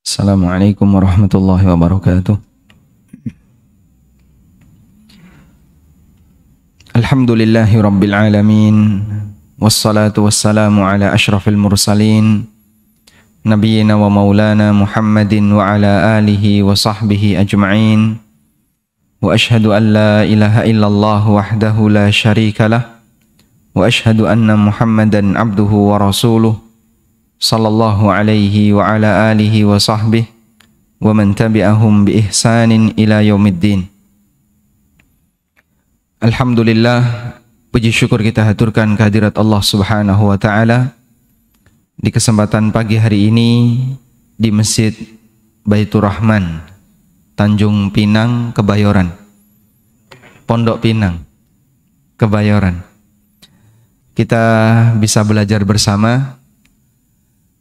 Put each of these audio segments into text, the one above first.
Assalamualaikum warahmatullahi wabarakatuh. Alhamdulillahi rabbil alamin. Wassalatu wassalamu ala ashrafil mursalin Nabiyyina wa maulana Muhammadin wa ala alihi wa sahbihi ajma'in. Wa ashhadu an la ilaha illallah wahdahu la syarika lah. Wa ashhadu anna Muhammadan abduhu wa rasuluh sallallahu alaihi wa ala alihi wa sahbihi wa man tabi'ahum bi ihsanin ila yaumiddin. Alhamdulillah, puji syukur kita haturkan kehadirat Allah Subhanahu wa taala di kesempatan pagi hari ini di Masjid Baitur Rahman, Tanjung Pinang, Kebayoran. Pondok Pinang, Kebayoran. Kita bisa belajar bersama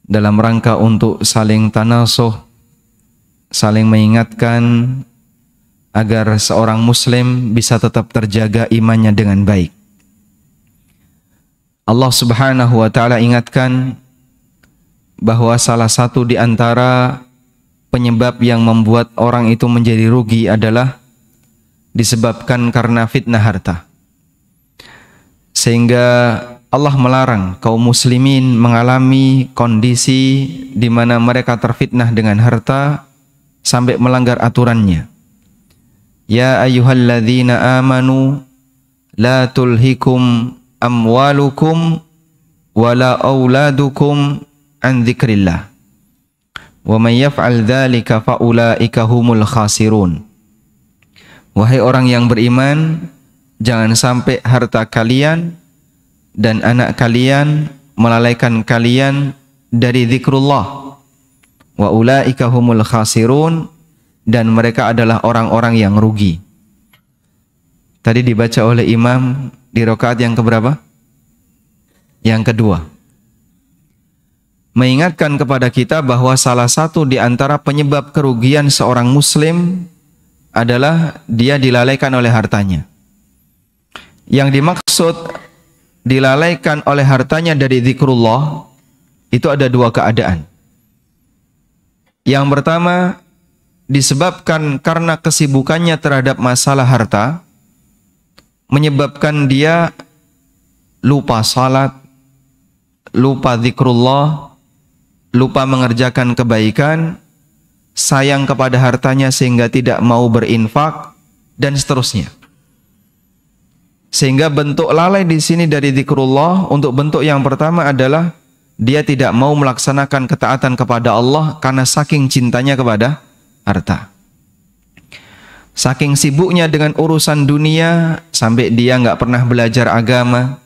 dalam rangka untuk saling tanasuh, saling mengingatkan agar seorang muslim bisa tetap terjaga imannya dengan baik. Allah Subhanahu wa taala ingatkan bahwa salah satu di antara penyebab yang membuat orang itu menjadi rugi adalah disebabkan karena fitnah harta. Sehingga Allah melarang kaum muslimin mengalami kondisi di mana mereka terfitnah dengan harta sampai melanggar aturannya. Ya ayyuhalladzina amanu la tulhikum amwalukum wala auladukum an dzikrillah. Wa may yaf'al dzalika fa ulaika humul khasirun. Wahai orang yang beriman, jangan sampai harta kalian dan anak kalian melalaikan kalian dari zikrullah. Wa ulaika humul khasirun, dan mereka adalah orang-orang yang rugi. Tadi dibaca oleh imam di rakaat yang keberapa? Yang kedua. Mengingatkan kepada kita bahwa salah satu di antara penyebab kerugian seorang muslim adalah dia dilalaikan oleh hartanya. Yang dimaksud dilalaikan oleh hartanya dari zikrullah itu ada dua keadaan. Yang pertama, disebabkan karena kesibukannya terhadap masalah harta, menyebabkan dia lupa salat, lupa zikrullah, lupa mengerjakan kebaikan, sayang kepada hartanya sehingga tidak mau berinfak, dan seterusnya. Sehingga bentuk lalai di sini dari zikrullah, untuk bentuk yang pertama adalah dia tidak mau melaksanakan ketaatan kepada Allah karena saking cintanya kepada harta. Saking sibuknya dengan urusan dunia sampai dia nggak pernah belajar agama.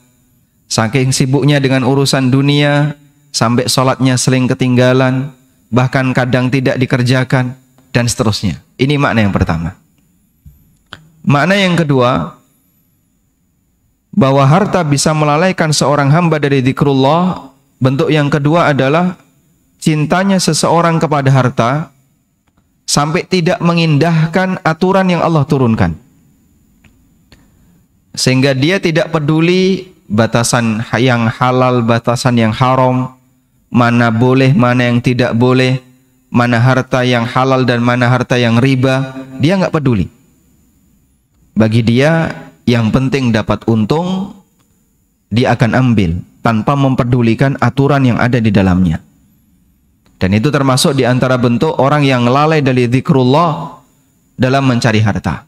Saking sibuknya dengan urusan dunia sampai sholatnya sering ketinggalan, bahkan kadang tidak dikerjakan, dan seterusnya. Ini makna yang pertama. Makna yang kedua, bahwa harta bisa melalaikan seorang hamba dari zikrullah. Bentuk yang kedua adalah cintanya seseorang kepada harta sampai tidak mengindahkan aturan yang Allah turunkan. Sehingga dia tidak peduli batasan yang halal, batasan yang haram, mana boleh, mana yang tidak boleh, mana harta yang halal dan mana harta yang riba, dia nggak peduli. Bagi dia yang penting dapat untung, dia akan ambil tanpa mempedulikan aturan yang ada di dalamnya. Dan itu termasuk di antara bentuk orang yang lalai dari zikrullah dalam mencari harta.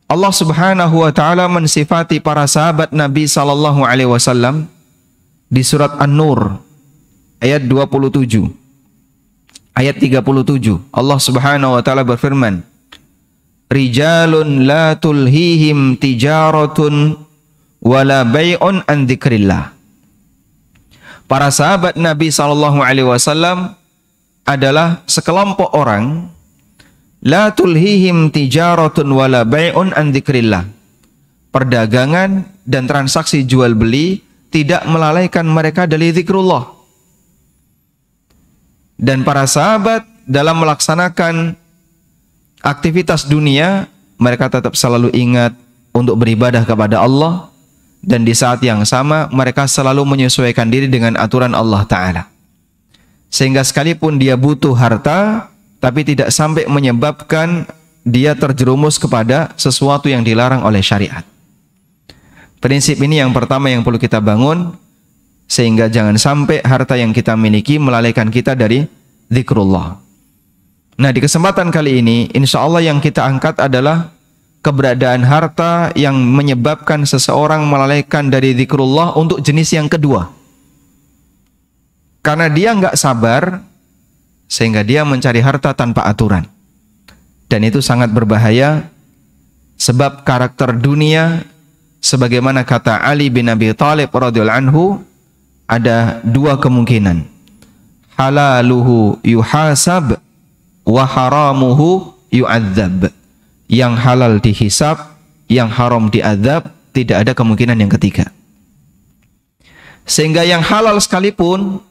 Allah Subhanahu wa taala mensifati para sahabat Nabi sallallahu alaihi wasallam di surat An-Nur ayat 27. Ayat 37. Allah Subhanahu wa taala berfirman, "Rijalun la tulhihim tijaratun wala bai'un an dzikrillah." Para sahabat Nabi SAW adalah sekelompok orang la tulhihim tijaratun wala bai'un an dzikrillah. Perdagangan dan transaksi jual beli tidak melalaikan mereka dari zikrullah. Dan para sahabat dalam melaksanakan aktivitas dunia, mereka tetap selalu ingat untuk beribadah kepada Allah, dan di saat yang sama mereka selalu menyesuaikan diri dengan aturan Allah Ta'ala. Sehingga sekalipun dia butuh harta, tapi tidak sampai menyebabkan dia terjerumus kepada sesuatu yang dilarang oleh syariat. Prinsip ini yang pertama yang perlu kita bangun, sehingga jangan sampai harta yang kita miliki melalaikan kita dari zikrullah. Nah, di kesempatan kali ini, insya Allah yang kita angkat adalah keberadaan harta yang menyebabkan seseorang melalaikan dari zikrullah untuk jenis yang kedua. Karena dia nggak sabar, sehingga dia mencari harta tanpa aturan. Dan itu sangat berbahaya, sebab karakter dunia, sebagaimana kata Ali bin Abi Thalib radhiyallahu anhu, ada dua kemungkinan. Halaluhu yuhasab wa haramuhu yu'adzab. Yang halal dihisab, yang haram diadzab, tidak ada kemungkinan yang ketiga. Sehingga yang halal sekalipun,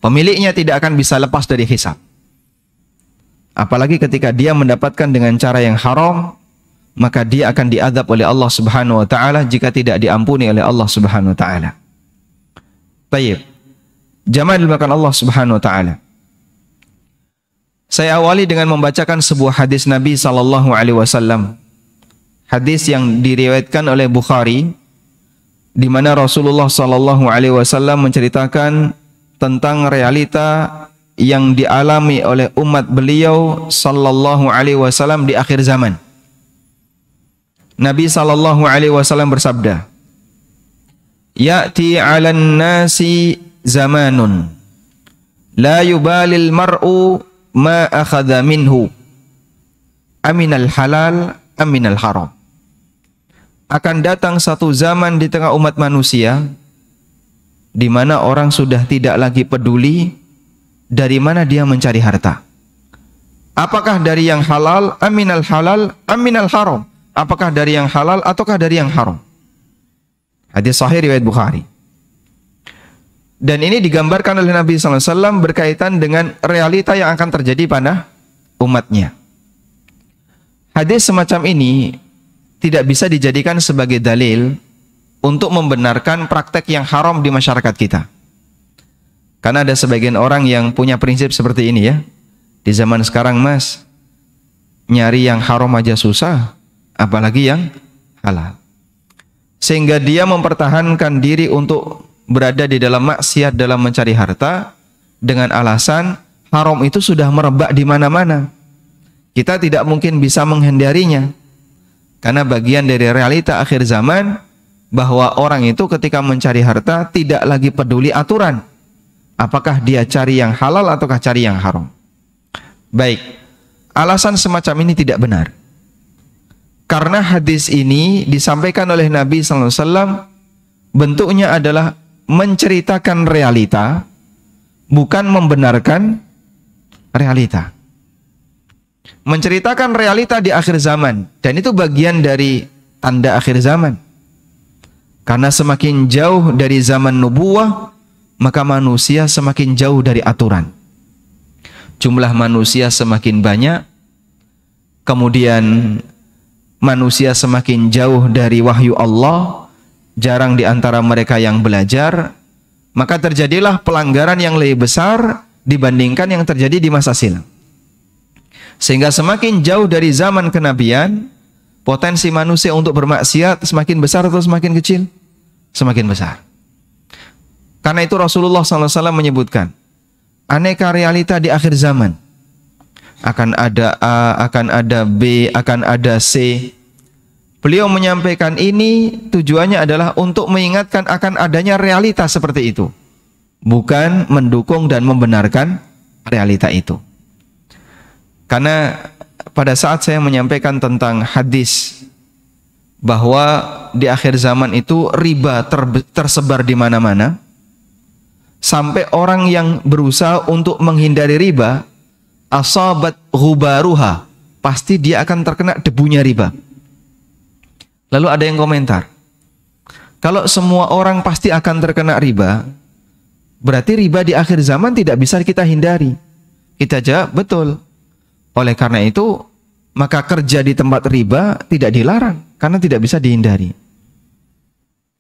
pemiliknya tidak akan bisa lepas dari hisab. Apalagi ketika dia mendapatkan dengan cara yang haram, maka dia akan diadzab oleh Allah Subhanahu wa taala jika tidak diampuni oleh Allah Subhanahu wa taala. Baik. Jamaah dimuliakan Allah Subhanahu wa taala. Saya awali dengan membacakan sebuah hadis Nabi sallallahu alaihi wasallam. Hadis yang diriwayatkan oleh Bukhari, di mana Rasulullah sallallahu alaihi wasallam menceritakan tentang realita yang dialami oleh umat beliau sallallahu alaihi wasallam di akhir zaman. Nabi sallallahu alaihi wasallam bersabda, "Ya'ti 'alan nasi zamanun la yubalil mar'u ma akhadha minhu aminal halal aminal haram." Akan datang satu zaman di tengah umat manusia di mana orang sudah tidak lagi peduli dari mana dia mencari harta. Apakah dari yang halal aminal haram? Apakah dari yang halal ataukah dari yang haram? Hadis sahih riwayat Bukhari. Dan ini digambarkan oleh Nabi SAW berkaitan dengan realita yang akan terjadi pada umatnya. Hadis semacam ini tidak bisa dijadikan sebagai dalil untuk membenarkan praktek yang haram di masyarakat kita. Karena ada sebagian orang yang punya prinsip seperti ini ya. Di zaman sekarang mas, nyari yang haram aja susah, apalagi yang halal. Sehingga dia mempertahankan diri untuk berada di dalam maksiat dalam mencari harta dengan alasan haram itu sudah merebak di mana-mana. Kita tidak mungkin bisa menghindarinya. Karena bagian dari realita akhir zaman bahwa orang itu ketika mencari harta tidak lagi peduli aturan. Apakah dia cari yang halal ataukah cari yang haram? Baik, alasan semacam ini tidak benar. Karena hadis ini disampaikan oleh Nabi SAW bentuknya adalah menceritakan realita, bukan membenarkan realita. Menceritakan realita di akhir zaman, dan itu bagian dari tanda akhir zaman. Karena semakin jauh dari zaman nubuwah, maka manusia semakin jauh dari aturan. Jumlah manusia semakin banyak, kemudian manusia semakin jauh dari wahyu Allah, jarang di antara mereka yang belajar, maka terjadilah pelanggaran yang lebih besar dibandingkan yang terjadi di masa silam. Sehingga semakin jauh dari zaman kenabian, potensi manusia untuk bermaksiat semakin besar atau semakin kecil? Semakin besar. Karena itu Rasulullah SAW menyebutkan, aneka realita di akhir zaman. Akan ada A, akan ada B, akan ada C. Beliau menyampaikan ini tujuannya adalah untuk mengingatkan akan adanya realita seperti itu, bukan mendukung dan membenarkan realita itu. Karena pada saat saya menyampaikan tentang hadis bahwa di akhir zaman itu riba tersebar di mana-mana, sampai orang yang berusaha untuk menghindari riba, asabat ghubaruha, pasti dia akan terkena debunya riba. Lalu ada yang komentar, kalau semua orang pasti akan terkena riba, berarti riba di akhir zaman tidak bisa kita hindari. Kita jawab, betul. Oleh karena itu, maka kerja di tempat riba tidak dilarang, karena tidak bisa dihindari.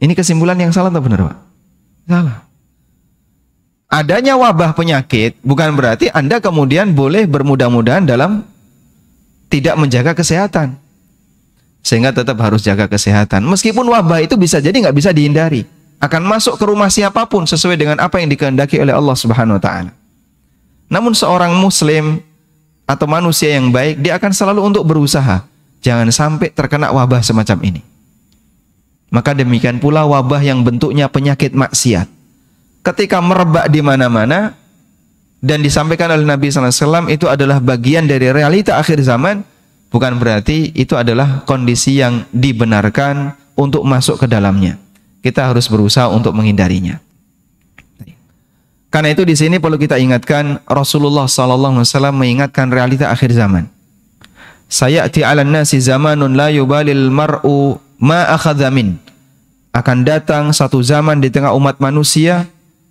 Ini kesimpulan yang salah atau benar, Pak? Salah. Adanya wabah penyakit bukan berarti Anda kemudian boleh bermudah-mudahan dalam tidak menjaga kesehatan. Sehingga tetap harus jaga kesehatan. Meskipun wabah itu bisa jadi nggak bisa dihindari. Akan masuk ke rumah siapapun sesuai dengan apa yang dikehendaki oleh Allah Subhanahu wa taala. Namun seorang muslim atau manusia yang baik, dia akan selalu untuk berusaha jangan sampai terkena wabah semacam ini. Maka demikian pula wabah yang bentuknya penyakit maksiat. Ketika merebak di mana-mana dan disampaikan oleh Nabi sallallahu alaihi wasallam itu adalah bagian dari realita akhir zaman, bukan berarti itu adalah kondisi yang dibenarkan untuk masuk ke dalamnya. Kita harus berusaha untuk menghindarinya. Karena itu di sini perlu kita ingatkan, Rasulullah sallallahu alaihi wasallam mengingatkan realita akhir zaman. Sayati 'alan nasi zamanun la yubalil mar'u ma akhadha min. Akan datang satu zaman di tengah umat manusia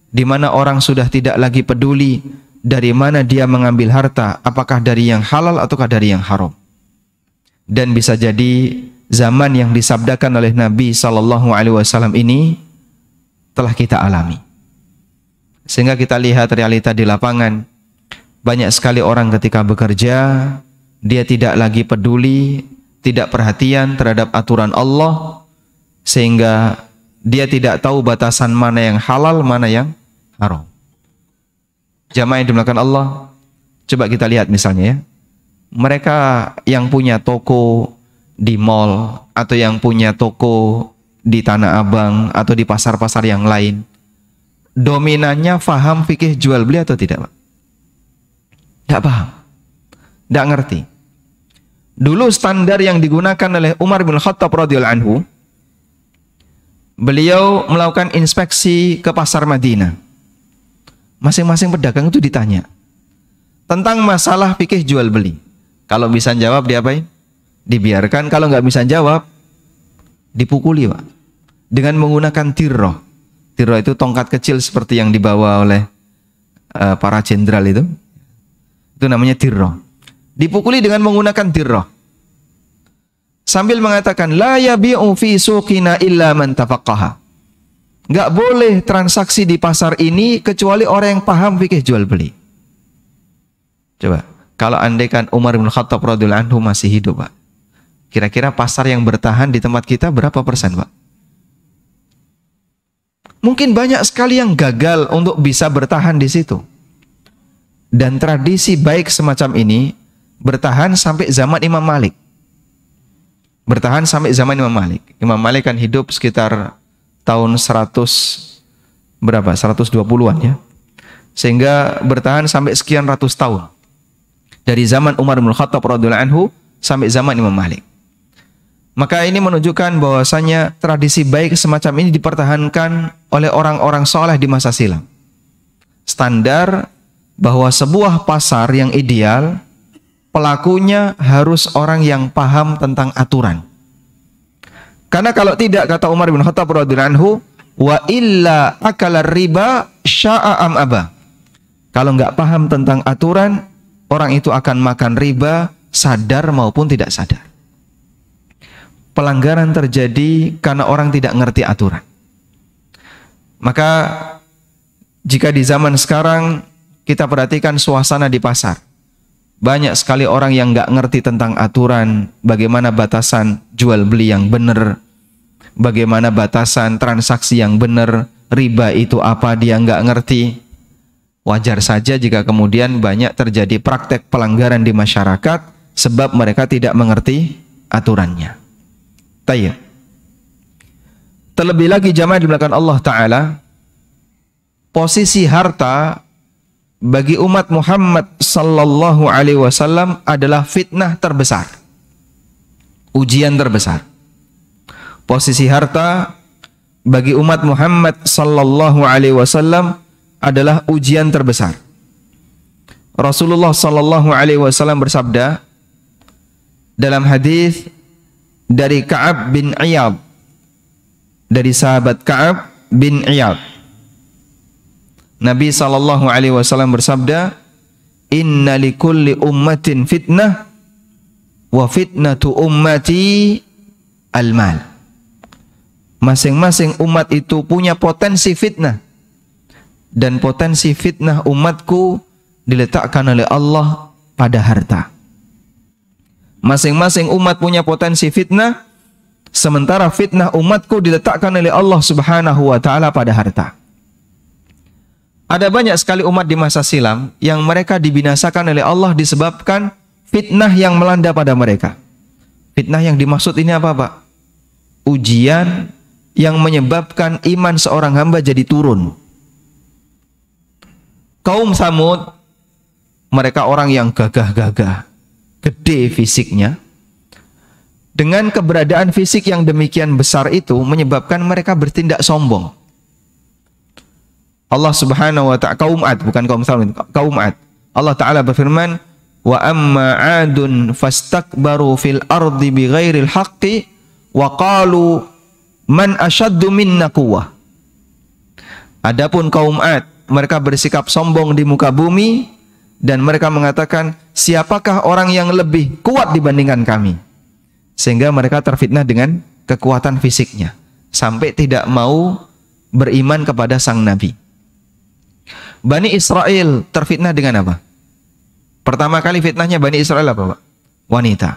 di mana orang sudah tidak lagi peduli dari mana dia mengambil harta, apakah dari yang halal ataukah dari yang haram. Dan bisa jadi zaman yang disabdakan oleh Nabi sallallahu alaihi wasallam ini telah kita alami. Sehingga kita lihat realita di lapangan, banyak sekali orang ketika bekerja, dia tidak lagi peduli, tidak perhatian terhadap aturan Allah, sehingga dia tidak tahu batasan mana yang halal, mana yang haram. Jamaah yang dimuliakan Allah, coba kita lihat misalnya ya, mereka yang punya toko di mall, atau yang punya toko di Tanah Abang, atau di pasar-pasar yang lain, dominannya faham fikih jual beli atau tidak, Pak? Tidak paham, tidak ngerti. Dulu standar yang digunakan oleh Umar bin Khattab radhiyallahu anhu, beliau melakukan inspeksi ke pasar Madinah. Masing-masing pedagang itu ditanya tentang masalah fikih jual beli. Kalau bisa jawab diapain? Dibiarkan. Kalau nggak bisa jawab, dipukuli, Pak, dengan menggunakan tirroh. Tirroh itu tongkat kecil seperti yang dibawa oleh para jenderal itu. Itu namanya tirroh. Dipukuli dengan menggunakan tirroh. Sambil mengatakan, la yabi'u fi suqina illa man tafaqqaha. Nggak boleh transaksi di pasar ini kecuali orang yang paham fikih jual beli. Coba, kalau andaikan Umar bin Khattab radhiyallahu anhu masih hidup, Pak, kira-kira pasar yang bertahan di tempat kita berapa persen, Pak? Mungkin banyak sekali yang gagal untuk bisa bertahan di situ. Dan tradisi baik semacam ini bertahan sampai zaman Imam Malik. Bertahan sampai zaman Imam Malik. Imam Malik kan hidup sekitar tahun 120-an ya. Sehingga bertahan sampai sekian ratus tahun. Dari zaman Umar bin Khattab radhiyallahu anhu sampai zaman Imam Malik. Maka ini menunjukkan bahwasanya tradisi baik semacam ini dipertahankan oleh orang-orang saleh di masa silam. Standar bahwa sebuah pasar yang ideal, pelakunya harus orang yang paham tentang aturan. Karena kalau tidak, kata Umar bin Khattab radhiyallahu anhu, wa illa akala riba sya'a am aba. Kalau nggak paham tentang aturan, orang itu akan makan riba sadar maupun tidak sadar. Pelanggaran terjadi karena orang tidak ngerti aturan. Maka jika di zaman sekarang kita perhatikan suasana di pasar, banyak sekali orang yang nggak ngerti tentang aturan, bagaimana batasan jual beli yang benar, bagaimana batasan transaksi yang benar, riba itu apa dia nggak ngerti. Wajar saja jika kemudian banyak terjadi praktek pelanggaran di masyarakat sebab mereka tidak mengerti aturannya. Tayyib. Terlebih lagi jamaah dimulakan Allah Ta'ala, posisi harta bagi umat Muhammad sallallahu alaihi wasallam adalah fitnah terbesar, ujian terbesar. Posisi harta bagi umat Muhammad sallallahu alaihi wasallam adalah ujian terbesar. Rasulullah sallallahu alaihi wasallam bersabda dalam hadis dari Ka'ab bin Iyad, dari sahabat Ka'ab bin Iyad, Nabi sallallahu alaihi wasallam bersabda, "Inna likulli ummatin fitnah wa fitnatu ummati al-mal." Masing-masing umat itu punya potensi fitnah, dan potensi fitnah umatku diletakkan oleh Allah pada harta. Masing-masing umat punya potensi fitnah, sementara fitnah umatku diletakkan oleh Allah Subhanahu wa taala pada harta. Ada banyak sekali umat di masa silam yang mereka dibinasakan oleh Allah disebabkan fitnah yang melanda pada mereka. Fitnah yang dimaksud ini apa, Pak? Ujian yang menyebabkan iman seorang hamba jadi turun. Kaum Tsamud, mereka orang yang gagah-gagah, gede fisiknya. Dengan keberadaan fisik yang demikian besar itu menyebabkan mereka bertindak sombong. Allah Subhanahu wa ta'ala, kaum Ad, bukan kaum Tsamud, kaum Ad. Allah Ta'ala berfirman, wa amma 'adun fastakbaru fil ardi bighairil haqqi wa qalu man asyaddu minna quwwah. Adapun kaum Ad, mereka bersikap sombong di muka bumi dan mereka mengatakan, siapakah orang yang lebih kuat dibandingkan kami? Sehingga mereka terfitnah dengan kekuatan fisiknya sampai tidak mau beriman kepada sang nabi. Bani Israel terfitnah dengan apa? Pertama kali fitnahnya Bani Israel apa, Pak? Wanita.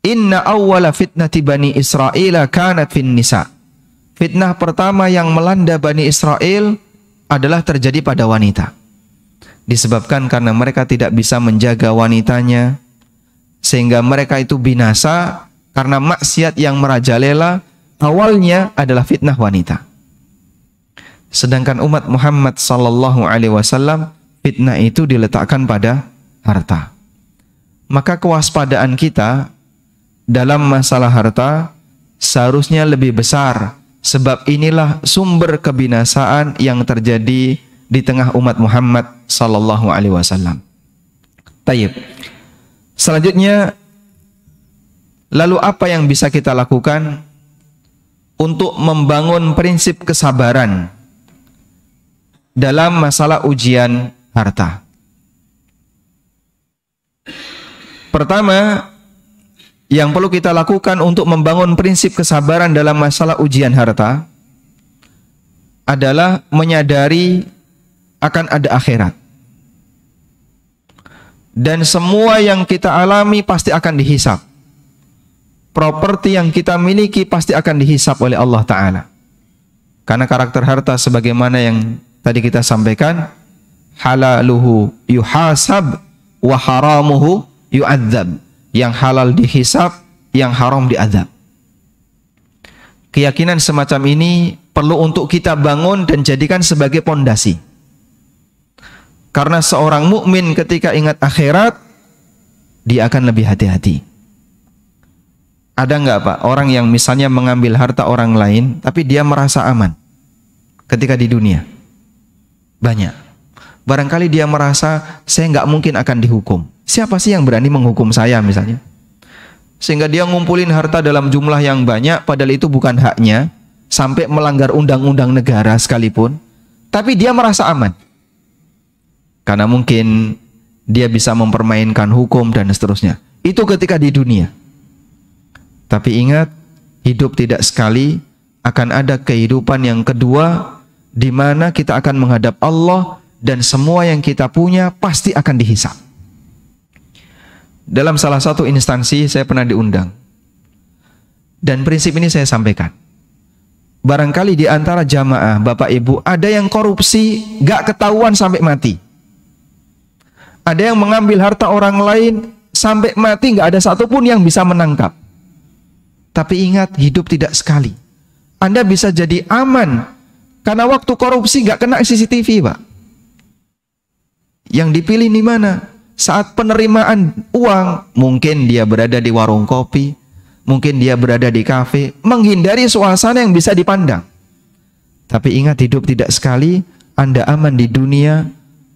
Inna awwala fitnati Bani Israel kanat fin nisa. Fitnah pertama yang melanda Bani Israel adalah terjadi pada wanita. Disebabkan karena mereka tidak bisa menjaga wanitanya, sehingga mereka itu binasa karena maksiat yang merajalela. Awalnya adalah fitnah wanita. Sedangkan umat Muhammad sallallahu alaihi wasallam fitnah itu diletakkan pada harta. Maka kewaspadaan kita dalam masalah harta seharusnya lebih besar, sebab inilah sumber kebinasaan yang terjadi di tengah umat Muhammad sallallahu alaihi wasallam. Tayyib. Selanjutnya, lalu apa yang bisa kita lakukan untuk membangun prinsip kesabaran dalam masalah ujian harta? Pertama, yang perlu kita lakukan untuk membangun prinsip kesabaran dalam masalah ujian harta adalah menyadari akan ada akhirat. Dan semua yang kita alami pasti akan dihisab. Properti yang kita miliki pasti akan dihisab oleh Allah Ta'ala. Karena karakter harta sebagaimana yang tadi kita sampaikan, halaluhu yuhasab wa haramuhu yu'adzab. Yang halal dihisab, yang haram diazab. Keyakinan semacam ini perlu untuk kita bangun dan jadikan sebagai pondasi. Karena seorang mukmin ketika ingat akhirat, dia akan lebih hati-hati. Ada enggak, Pak, orang yang misalnya mengambil harta orang lain tapi dia merasa aman ketika di dunia? Banyak. Barangkali dia merasa saya nggak mungkin akan dihukum. Siapa sih yang berani menghukum saya misalnya? Sehingga dia ngumpulin harta dalam jumlah yang banyak padahal itu bukan haknya, sampai melanggar undang-undang negara sekalipun, tapi dia merasa aman. Karena mungkin dia bisa mempermainkan hukum dan seterusnya. Itu ketika di dunia. Tapi ingat, hidup tidak sekali, akan ada kehidupan yang kedua di mana kita akan menghadap Allah dan semua yang kita punya pasti akan dihisab. Dalam salah satu instansi saya pernah diundang. Dan prinsip ini saya sampaikan. Barangkali di antara jamaah Bapak Ibu ada yang korupsi gak ketahuan sampai mati. Ada yang mengambil harta orang lain sampai mati gak ada satupun yang bisa menangkap. Tapi ingat, hidup tidak sekali. Anda bisa jadi aman karena waktu korupsi gak kena CCTV, Pak. Yang dipilih di mana? Saat penerimaan uang, mungkin dia berada di warung kopi, mungkin dia berada di kafe, menghindari suasana yang bisa dipandang. Tapi ingat, hidup tidak sekali. Anda aman di dunia,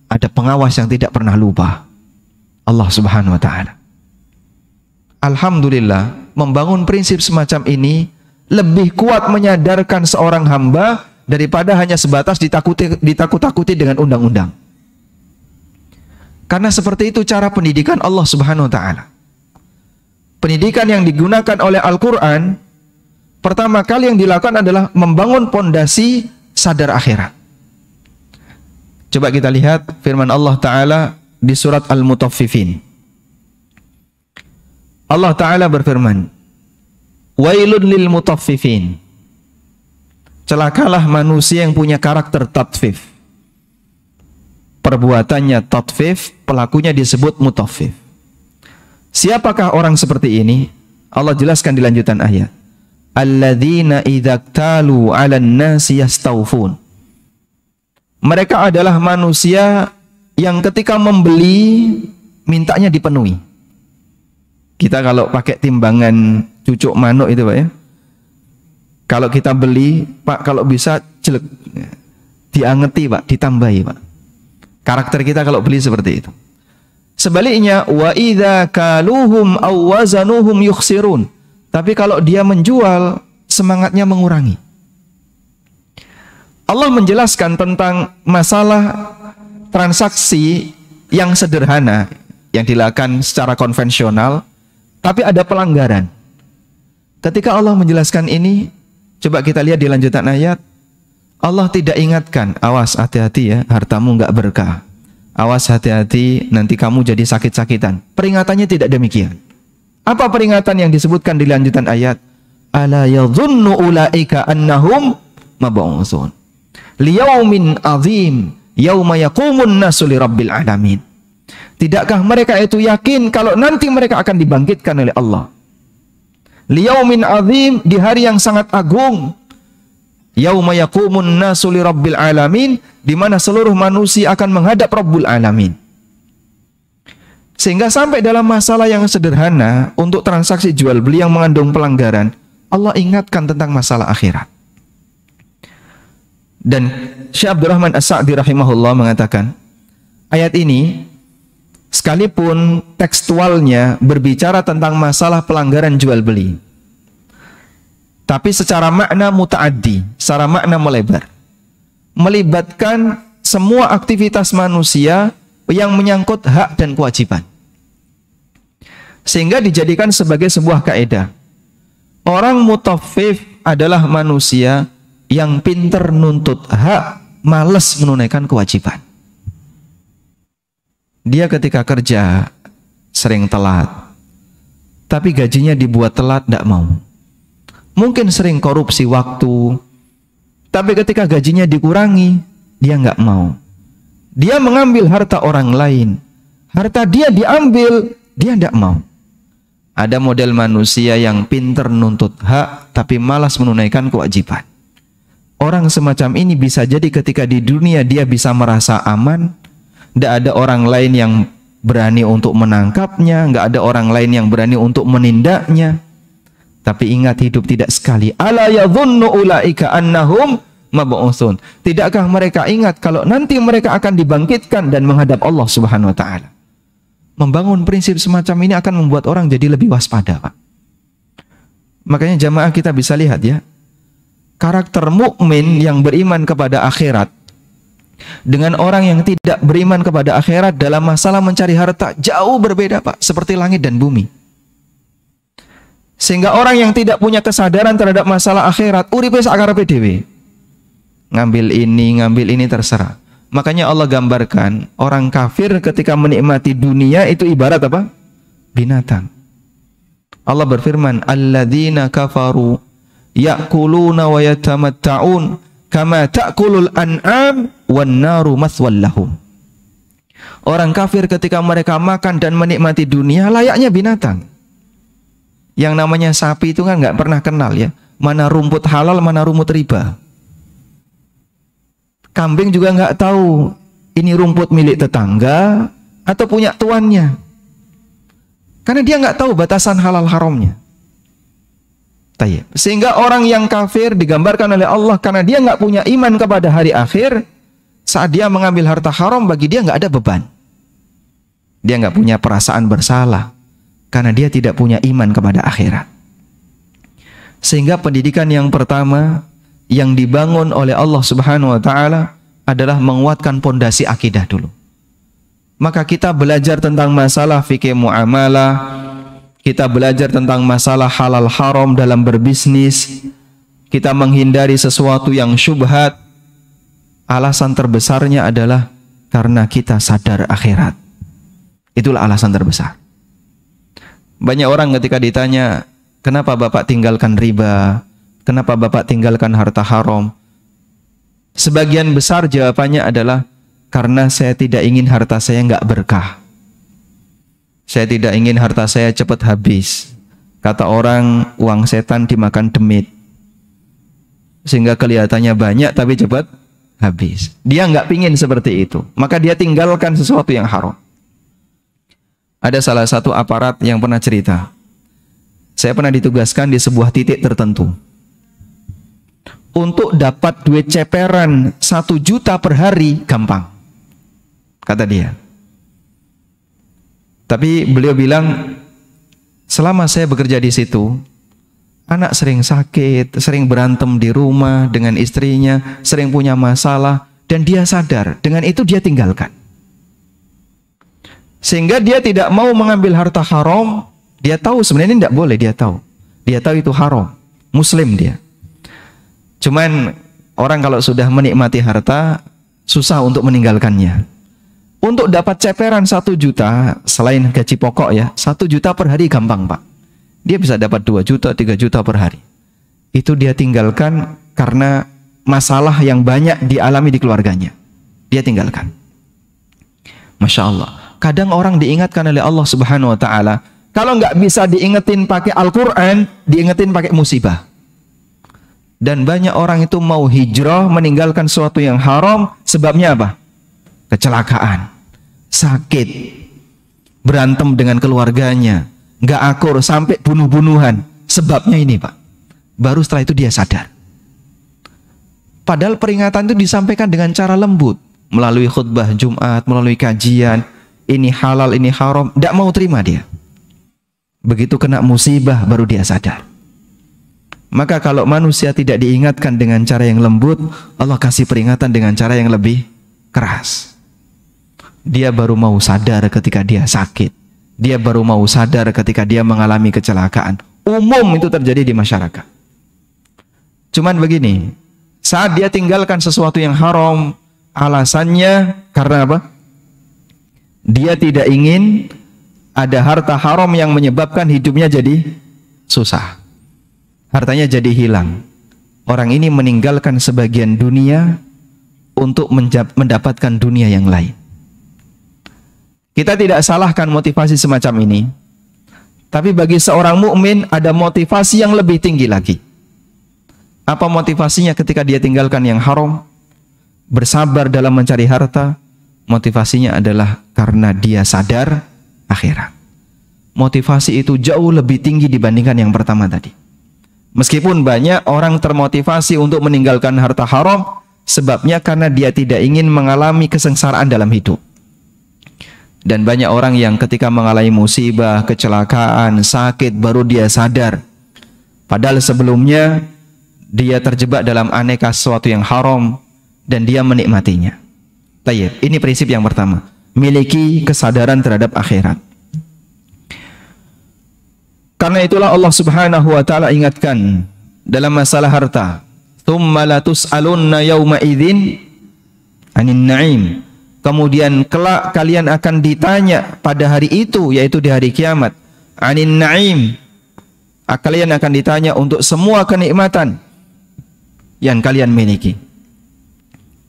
ada pengawas yang tidak pernah lupa, Allah Subhanahu wa Ta'ala. Alhamdulillah, membangun prinsip semacam ini lebih kuat menyadarkan seorang hamba daripada hanya sebatas ditakut-takuti dengan undang-undang. Karena seperti itu cara pendidikan Allah Subhanahu wa Ta'ala. Pendidikan yang digunakan oleh Al-Quran, pertama kali yang dilakukan adalah membangun pondasi sadar akhirat. Coba kita lihat firman Allah Ta'ala di surat Al-Mutaffifin. Allah Ta'ala berfirman, Wailun lil mutaffifin. Celakalah manusia yang punya karakter tatfif. Perbuatannya tatfif, pelakunya disebut mutaffif. Siapakah orang seperti ini? Allah jelaskan di lanjutan ayat. Alladzina idza ktalu 'alan nasi yastawfun. Mereka adalah manusia yang ketika membeli mintanya dipenuhi. Kita kalau pakai timbangan cucuk manuk itu Pak ya. Kalau kita beli, Pak, kalau bisa jelek, diangeti Pak, ditambahi Pak. Karakter kita kalau beli seperti itu. Sebaliknya, wa idza kaluhum aw wazanuhum yukhsirun. Tapi kalau dia menjual, semangatnya mengurangi. Allah menjelaskan tentang masalah transaksi yang sederhana, yang dilakukan secara konvensional, tapi ada pelanggaran. Ketika Allah menjelaskan ini, coba kita lihat di lanjutan ayat. Allah tidak ingatkan, awas hati-hati ya, hartamu nggak berkah. Awas hati-hati, nanti kamu jadi sakit-sakitan. Peringatannya tidak demikian. Apa peringatan yang disebutkan di lanjutan ayat? Ala yadhunnu ulaika annahum mab'utsun liyaumin azim yauma yaqumun nasu lirabbil alamin. Tidakkah mereka itu yakin kalau nanti mereka akan dibangkitkan oleh Allah? Liyaumin azim, di hari yang sangat agung. Yauma yaqumun nasu lirabbil alamin, di mana seluruh manusia akan menghadap Rabbul Alamin. Sehingga sampai dalam masalah yang sederhana untuk transaksi jual beli yang mengandung pelanggaran, Allah ingatkan tentang masalah akhirat. Dan Syekh Abdurrahman As-Sa'di rahimahullah mengatakan, ayat ini sekalipun tekstualnya berbicara tentang masalah pelanggaran jual beli, tapi secara makna muta'addi, secara makna melebar, melibatkan semua aktivitas manusia yang menyangkut hak dan kewajiban. Sehingga dijadikan sebagai sebuah kaidah. Orang mutaffif adalah manusia yang pinter nuntut hak, malas menunaikan kewajiban. Dia ketika kerja sering telat, tapi gajinya dibuat telat, tidak mau. Mungkin sering korupsi waktu, tapi ketika gajinya dikurangi, dia nggak mau. Dia mengambil harta orang lain, harta dia diambil, dia tidak mau. Ada model manusia yang pinter nuntut hak, tapi malas menunaikan kewajiban. Orang semacam ini bisa jadi ketika di dunia dia bisa merasa aman, tidak ada orang lain yang berani untuk menangkapnya, nggak ada orang lain yang berani untuk menindaknya. Tapi ingat, hidup tidak sekali. Ala yadhunnu ulaika annahum mab'utsun. Tidakkah mereka ingat kalau nanti mereka akan dibangkitkan dan menghadap Allah Subhanahu wa taala? Membangun prinsip semacam ini akan membuat orang jadi lebih waspada, Pak. Makanya jamaah kita bisa lihat ya, karakter mukmin yang beriman kepada akhirat dengan orang yang tidak beriman kepada akhirat dalam masalah mencari harta jauh berbeda, Pak, seperti langit dan bumi. Sehingga orang yang tidak punya kesadaran terhadap masalah akhirat, uripe sakarepe dhewe. Ngambil ini terserah. Makanya Allah gambarkan orang kafir ketika menikmati dunia itu ibarat apa? Binatang. Allah berfirman, alladzina kafaru ya'kuluna wa yatamatta'un kama ta'kulul an'am wan naru mathwal lahum. Orang kafir ketika mereka makan dan menikmati dunia layaknya binatang. Yang namanya sapi itu kan nggak pernah kenal ya, mana rumput halal, mana rumput riba. Kambing juga nggak tahu ini rumput milik tetangga atau punya tuannya, karena dia nggak tahu batasan halal haramnya. Sehingga orang yang kafir digambarkan oleh Allah karena dia nggak punya iman kepada hari akhir. Saat dia mengambil harta haram, bagi dia nggak ada beban. Dia nggak punya perasaan bersalah karena dia tidak punya iman kepada akhirat. Sehingga pendidikan yang pertama yang dibangun oleh Allah Subhanahu wa taala adalah menguatkan pondasi akidah dulu. Maka kita belajar tentang masalah fikih muamalah, kita belajar tentang masalah halal haram dalam berbisnis, kita menghindari sesuatu yang syubhat, alasan terbesarnya adalah karena kita sadar akhirat. Itulah alasan terbesar. Banyak orang ketika ditanya, kenapa Bapak tinggalkan riba? Kenapa Bapak tinggalkan harta haram? Sebagian besar jawabannya adalah karena saya tidak ingin harta saya nggak berkah. Saya tidak ingin harta saya cepat habis. Kata orang, uang setan dimakan demit. Sehingga kelihatannya banyak tapi cepat habis. Dia nggak pingin seperti itu. Maka dia tinggalkan sesuatu yang haram. Ada salah satu aparat yang pernah cerita. Saya pernah ditugaskan di sebuah titik tertentu. Untuk dapat duit ceperan 1 juta per hari gampang, kata dia. Tapi beliau bilang, selama saya bekerja di situ, anak sering sakit, sering berantem di rumah dengan istrinya, sering punya masalah, dan dia sadar. Dengan itu dia tinggalkan. Sehingga dia tidak mau mengambil harta haram. Dia tahu sebenarnya ini tidak boleh, dia tahu. Dia tahu itu haram. Muslim dia. Cuman orang kalau sudah menikmati harta, susah untuk meninggalkannya. Untuk dapat ceperan 1 juta, selain gaji pokok ya, 1 juta per hari gampang Pak. Dia bisa dapat 2 juta, 3 juta per hari. Itu dia tinggalkan karena masalah yang banyak dialami di keluarganya. Dia tinggalkan. Masya Allah. Kadang orang diingatkan oleh Allah Subhanahu Wa Taala. Kalau nggak bisa diingetin pakai Al-Quran, diingetin pakai musibah. Dan banyak orang itu mau hijrah meninggalkan sesuatu yang haram. Sebabnya apa? Kecelakaan, sakit, berantem dengan keluarganya, nggak akur, sampai bunuh-bunuhan. Sebabnya ini Pak. Baru setelah itu dia sadar. Padahal peringatan itu disampaikan dengan cara lembut. Melalui khutbah Jumat, melalui kajian. Ini halal, ini haram. Nggak mau terima dia. Begitu kena musibah baru dia sadar. Maka kalau manusia tidak diingatkan dengan cara yang lembut, Allah kasih peringatan dengan cara yang lebih keras. Dia baru mau sadar ketika dia sakit. Dia baru mau sadar ketika dia mengalami kecelakaan. Umum itu terjadi di masyarakat. Cuman begini, saat dia tinggalkan sesuatu yang haram, alasannya karena apa? Dia tidak ingin ada harta haram yang menyebabkan hidupnya jadi susah. Hartanya jadi hilang. Orang ini meninggalkan sebagian dunia untuk mendapatkan dunia yang lain. Kita tidak salahkan motivasi semacam ini. Tapi bagi seorang mukmin ada motivasi yang lebih tinggi lagi. Apa motivasinya ketika dia tinggalkan yang haram? Bersabar dalam mencari harta. Motivasinya adalah karena dia sadar akhirat. Motivasi itu jauh lebih tinggi dibandingkan yang pertama tadi. Meskipun banyak orang termotivasi untuk meninggalkan harta haram, sebabnya karena dia tidak ingin mengalami kesengsaraan dalam hidup. Dan banyak orang yang ketika mengalami musibah, kecelakaan, sakit, baru dia sadar. Padahal sebelumnya dia terjebak dalam aneka sesuatu yang haram dan dia menikmatinya. Tayyib, ini prinsip yang pertama. Miliki kesadaran terhadap akhirat. Karena itulah Allah Subhanahu wa taala ingatkan dalam masalah harta, "Tsumma la tus'alunna yauma idzin 'anin na'im." Kemudian kelak kalian akan ditanya pada hari itu, yaitu di hari kiamat, 'anin na'im. Kalian akan ditanya untuk semua kenikmatan yang kalian miliki.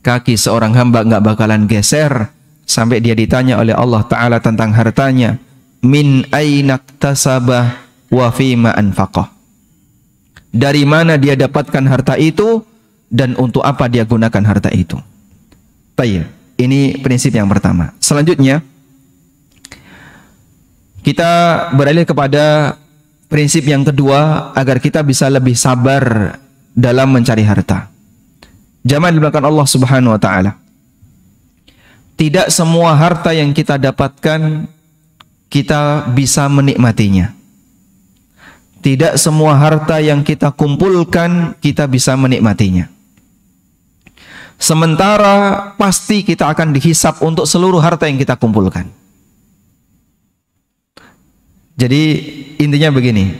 Kaki seorang hamba enggak bakalan geser sampai dia ditanya oleh Allah Ta'ala tentang hartanya. Min aina iktasabah wa fima anfaqah. Dari mana dia dapatkan harta itu dan untuk apa dia gunakan harta itu. Baik, ini prinsip yang pertama. Selanjutnya kita beralih kepada prinsip yang kedua agar kita bisa lebih sabar dalam mencari harta. Jamaah di belakang Allah Subhanahu wa taala. Tidak semua harta yang kita dapatkan kita bisa menikmatinya. Tidak semua harta yang kita kumpulkan kita bisa menikmatinya. Sementara pasti kita akan dihisap untuk seluruh harta yang kita kumpulkan. Jadi intinya begini,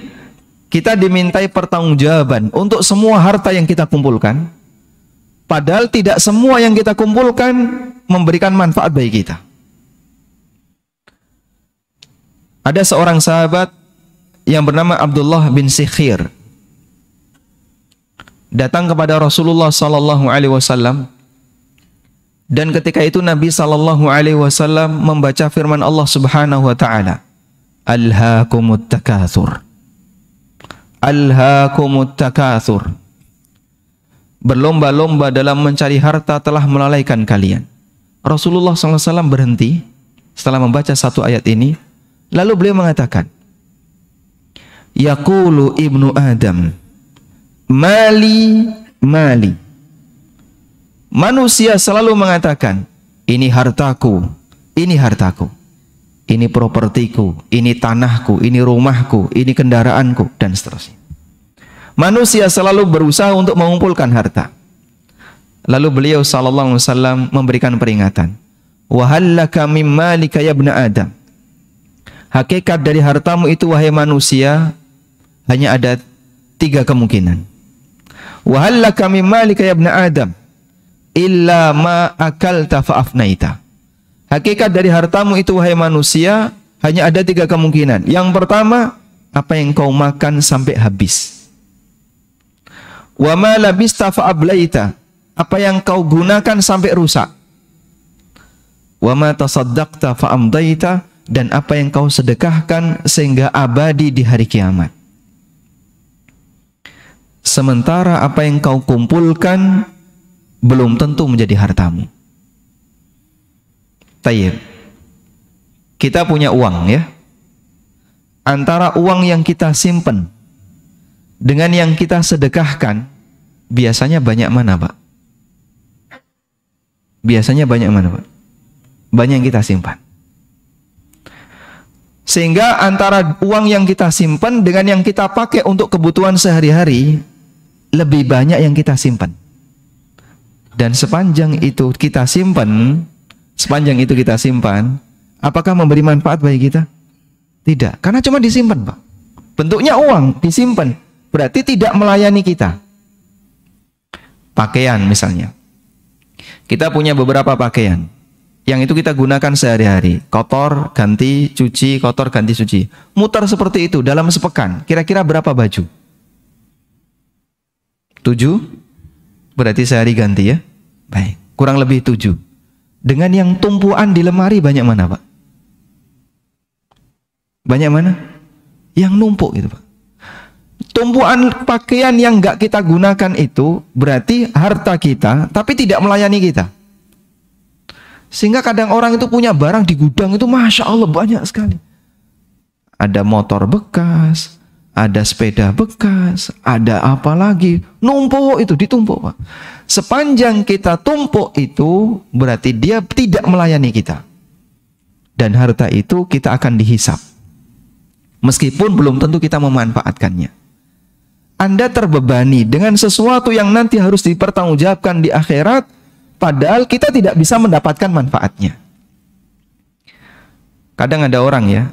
kita dimintai pertanggungjawaban untuk semua harta yang kita kumpulkan. Padahal tidak semua yang kita kumpulkan memberikan manfaat bagi kita. Ada seorang sahabat yang bernama Abdullah bin Sikhir datang kepada Rasulullah sallallahu alaihi wasallam, dan ketika itu Nabi sallallahu alaihi wasallam membaca firman Allah Subhanahu wa taala, Alhaakumut takatsur. Alhaakumut takatsur. Berlomba-lomba dalam mencari harta telah melalaikan kalian. Rasulullah sallallahu alaihi wasallam berhenti setelah membaca satu ayat ini, lalu beliau mengatakan, Yaqulu ibnu Adam, mali, mali. Manusia selalu mengatakan, ini hartaku, ini hartaku, ini propertiku, ini tanahku, ini rumahku, ini kendaraanku, dan seterusnya. Manusia selalu berusaha untuk mengumpulkan harta. Lalu beliau sallallahu alaihi wasallam memberikan peringatan, wa hallaka mim malika ya ibnu Adam. Hakikat dari hartamu itu wahai manusia hanya ada 3 kemungkinan. Wa hallaka mim malika ya ibnu Adam illa ma akalta fa afnaita. Hakikat dari hartamu itu wahai manusia hanya ada 3 kemungkinan. Yang pertama, apa yang kau makan sampai habis. Wa ma labista fa ablaita. Apa yang kau gunakan sampai rusak. Wa ma tasaddaqta fa amdaita. Dan apa yang kau sedekahkan sehingga abadi di hari kiamat. Sementara apa yang kau kumpulkan belum tentu menjadi hartamu. Tayyib. Kita punya uang ya. Antara uang yang kita simpan dengan yang kita sedekahkan, biasanya banyak mana, Pak? Biasanya banyak mana, Pak? Banyak yang kita simpan. Sehingga antara uang yang kita simpan dengan yang kita pakai untuk kebutuhan sehari-hari, lebih banyak yang kita simpan. Dan sepanjang itu kita simpan, apakah memberi manfaat bagi kita? Tidak, karena cuma disimpan, Pak. Bentuknya uang, disimpan. Berarti tidak melayani kita. Pakaian misalnya. Kita punya beberapa pakaian. Yang itu kita gunakan sehari-hari. Kotor, ganti, cuci, kotor, ganti, cuci. Mutar seperti itu dalam sepekan. Kira-kira berapa baju? 7? Berarti sehari ganti ya? Baik, kurang lebih 7. Dengan yang tumpuan di lemari banyak mana, Pak? Banyak mana? Yang numpuk itu, Pak. Tumpuan pakaian yang enggak kita gunakan itu berarti harta kita, tapi tidak melayani kita. Sehingga kadang orang itu punya barang di gudang itu Masya Allah banyak sekali. Ada motor bekas, ada sepeda bekas, ada apa lagi. Numpuk itu, ditumpuk, Pak. Sepanjang kita tumpuk itu berarti dia tidak melayani kita. Dan harta itu kita akan dihisap. Meskipun belum tentu kita memanfaatkannya. Anda terbebani dengan sesuatu yang nanti harus dipertanggungjawabkan di akhirat, padahal kita tidak bisa mendapatkan manfaatnya. Kadang ada orang ya,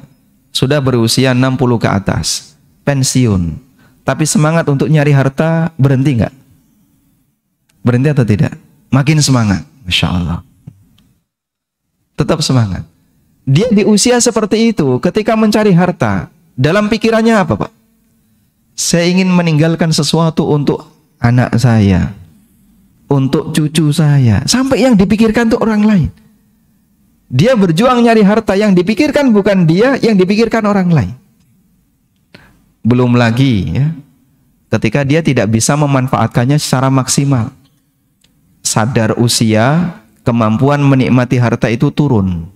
sudah berusia 60 ke atas, pensiun, tapi semangat untuk nyari harta, berhenti nggak? Berhenti atau tidak? Makin semangat, Masya Allah. Tetap semangat. Dia di usia seperti itu, ketika mencari harta, dalam pikirannya apa, Pak? Saya ingin meninggalkan sesuatu untuk anak saya, untuk cucu saya, sampai yang dipikirkan untuk orang lain. Dia berjuang nyari harta, yang dipikirkan bukan dia, yang dipikirkan orang lain. Belum lagi ya, ketika dia tidak bisa memanfaatkannya secara maksimal. Sadar usia, kemampuan menikmati harta itu turun.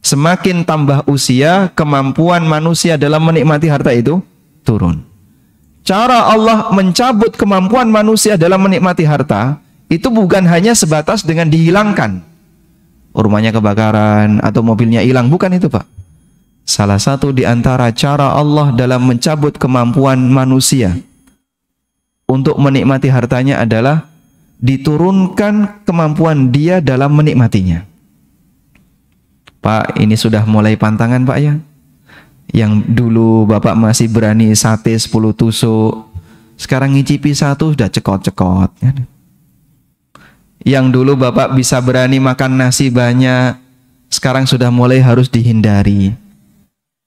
Semakin tambah usia, kemampuan manusia dalam menikmati harta itu turun. Cara Allah mencabut kemampuan manusia dalam menikmati harta itu bukan hanya sebatas dengan dihilangkan. Rumahnya kebakaran atau mobilnya hilang, bukan itu, Pak. Salah satu di antara cara Allah dalam mencabut kemampuan manusia untuk menikmati hartanya adalah diturunkan kemampuan dia dalam menikmatinya. Pak, ini sudah mulai pantangan, Pak ya. Yang dulu Bapak masih berani sate 10 tusuk, sekarang ngicipi 1 sudah cekot-cekot. Yang dulu Bapak bisa berani makan nasi banyak, sekarang sudah mulai harus dihindari.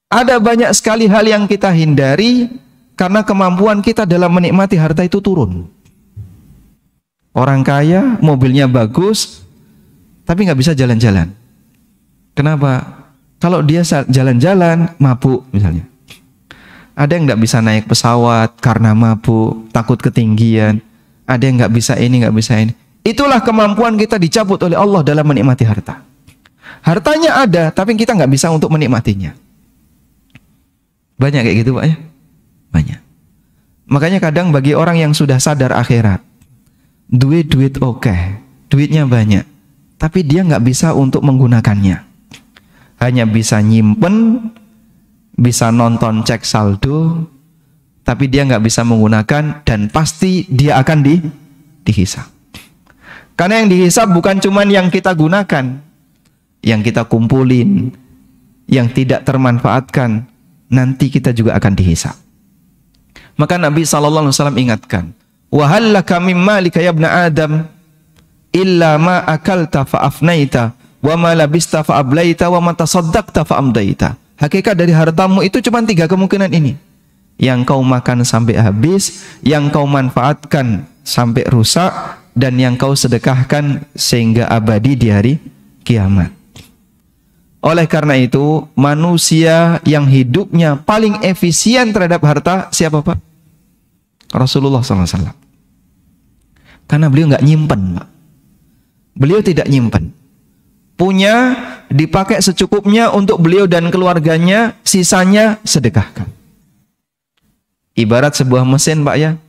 Ada banyak sekali hal yang kita hindari karena kemampuan kita dalam menikmati harta itu turun. Orang kaya, mobilnya bagus, tapi nggak bisa jalan-jalan. Kenapa? Kalau dia jalan-jalan, mabuk misalnya. Ada yang nggak bisa naik pesawat karena mabuk, takut ketinggian. Ada yang nggak bisa ini, nggak bisa ini. Itulah kemampuan kita dicabut oleh Allah dalam menikmati harta. Hartanya ada, tapi kita nggak bisa untuk menikmatinya. Banyak kayak gitu Pak ya? Banyak. Makanya kadang bagi orang yang sudah sadar akhirat, duit oke, duitnya banyak, tapi dia nggak bisa untuk menggunakannya. Hanya bisa nyimpen, bisa nonton cek saldo, tapi dia nggak bisa menggunakan, dan pasti dia akan dihisab. Karena yang dihisab bukan cuman yang kita gunakan, yang kita kumpulin, yang tidak termanfaatkan, nanti kita juga akan dihisab. Maka Nabi SAW ingatkan, wa hal laka mim malika ya ibna Adam illa ma akalta fa afnaita wa ma labista fa ablaita wa ma tasaddaqta fa amdaita. Hakikat dari hartamu itu cuma 3 kemungkinan ini. Yang kau makan sampai habis, yang kau manfaatkan sampai rusak, dan yang kau sedekahkan sehingga abadi di hari kiamat. Oleh karena itu, manusia yang hidupnya paling efisien terhadap harta siapa Pak? Rasulullah SAW. Karena beliau nggak nyimpen Pak. Beliau tidak nyimpen. Punya, dipakai secukupnya untuk beliau dan keluarganya, sisanya sedekahkan. Ibarat sebuah mesin Pak ya.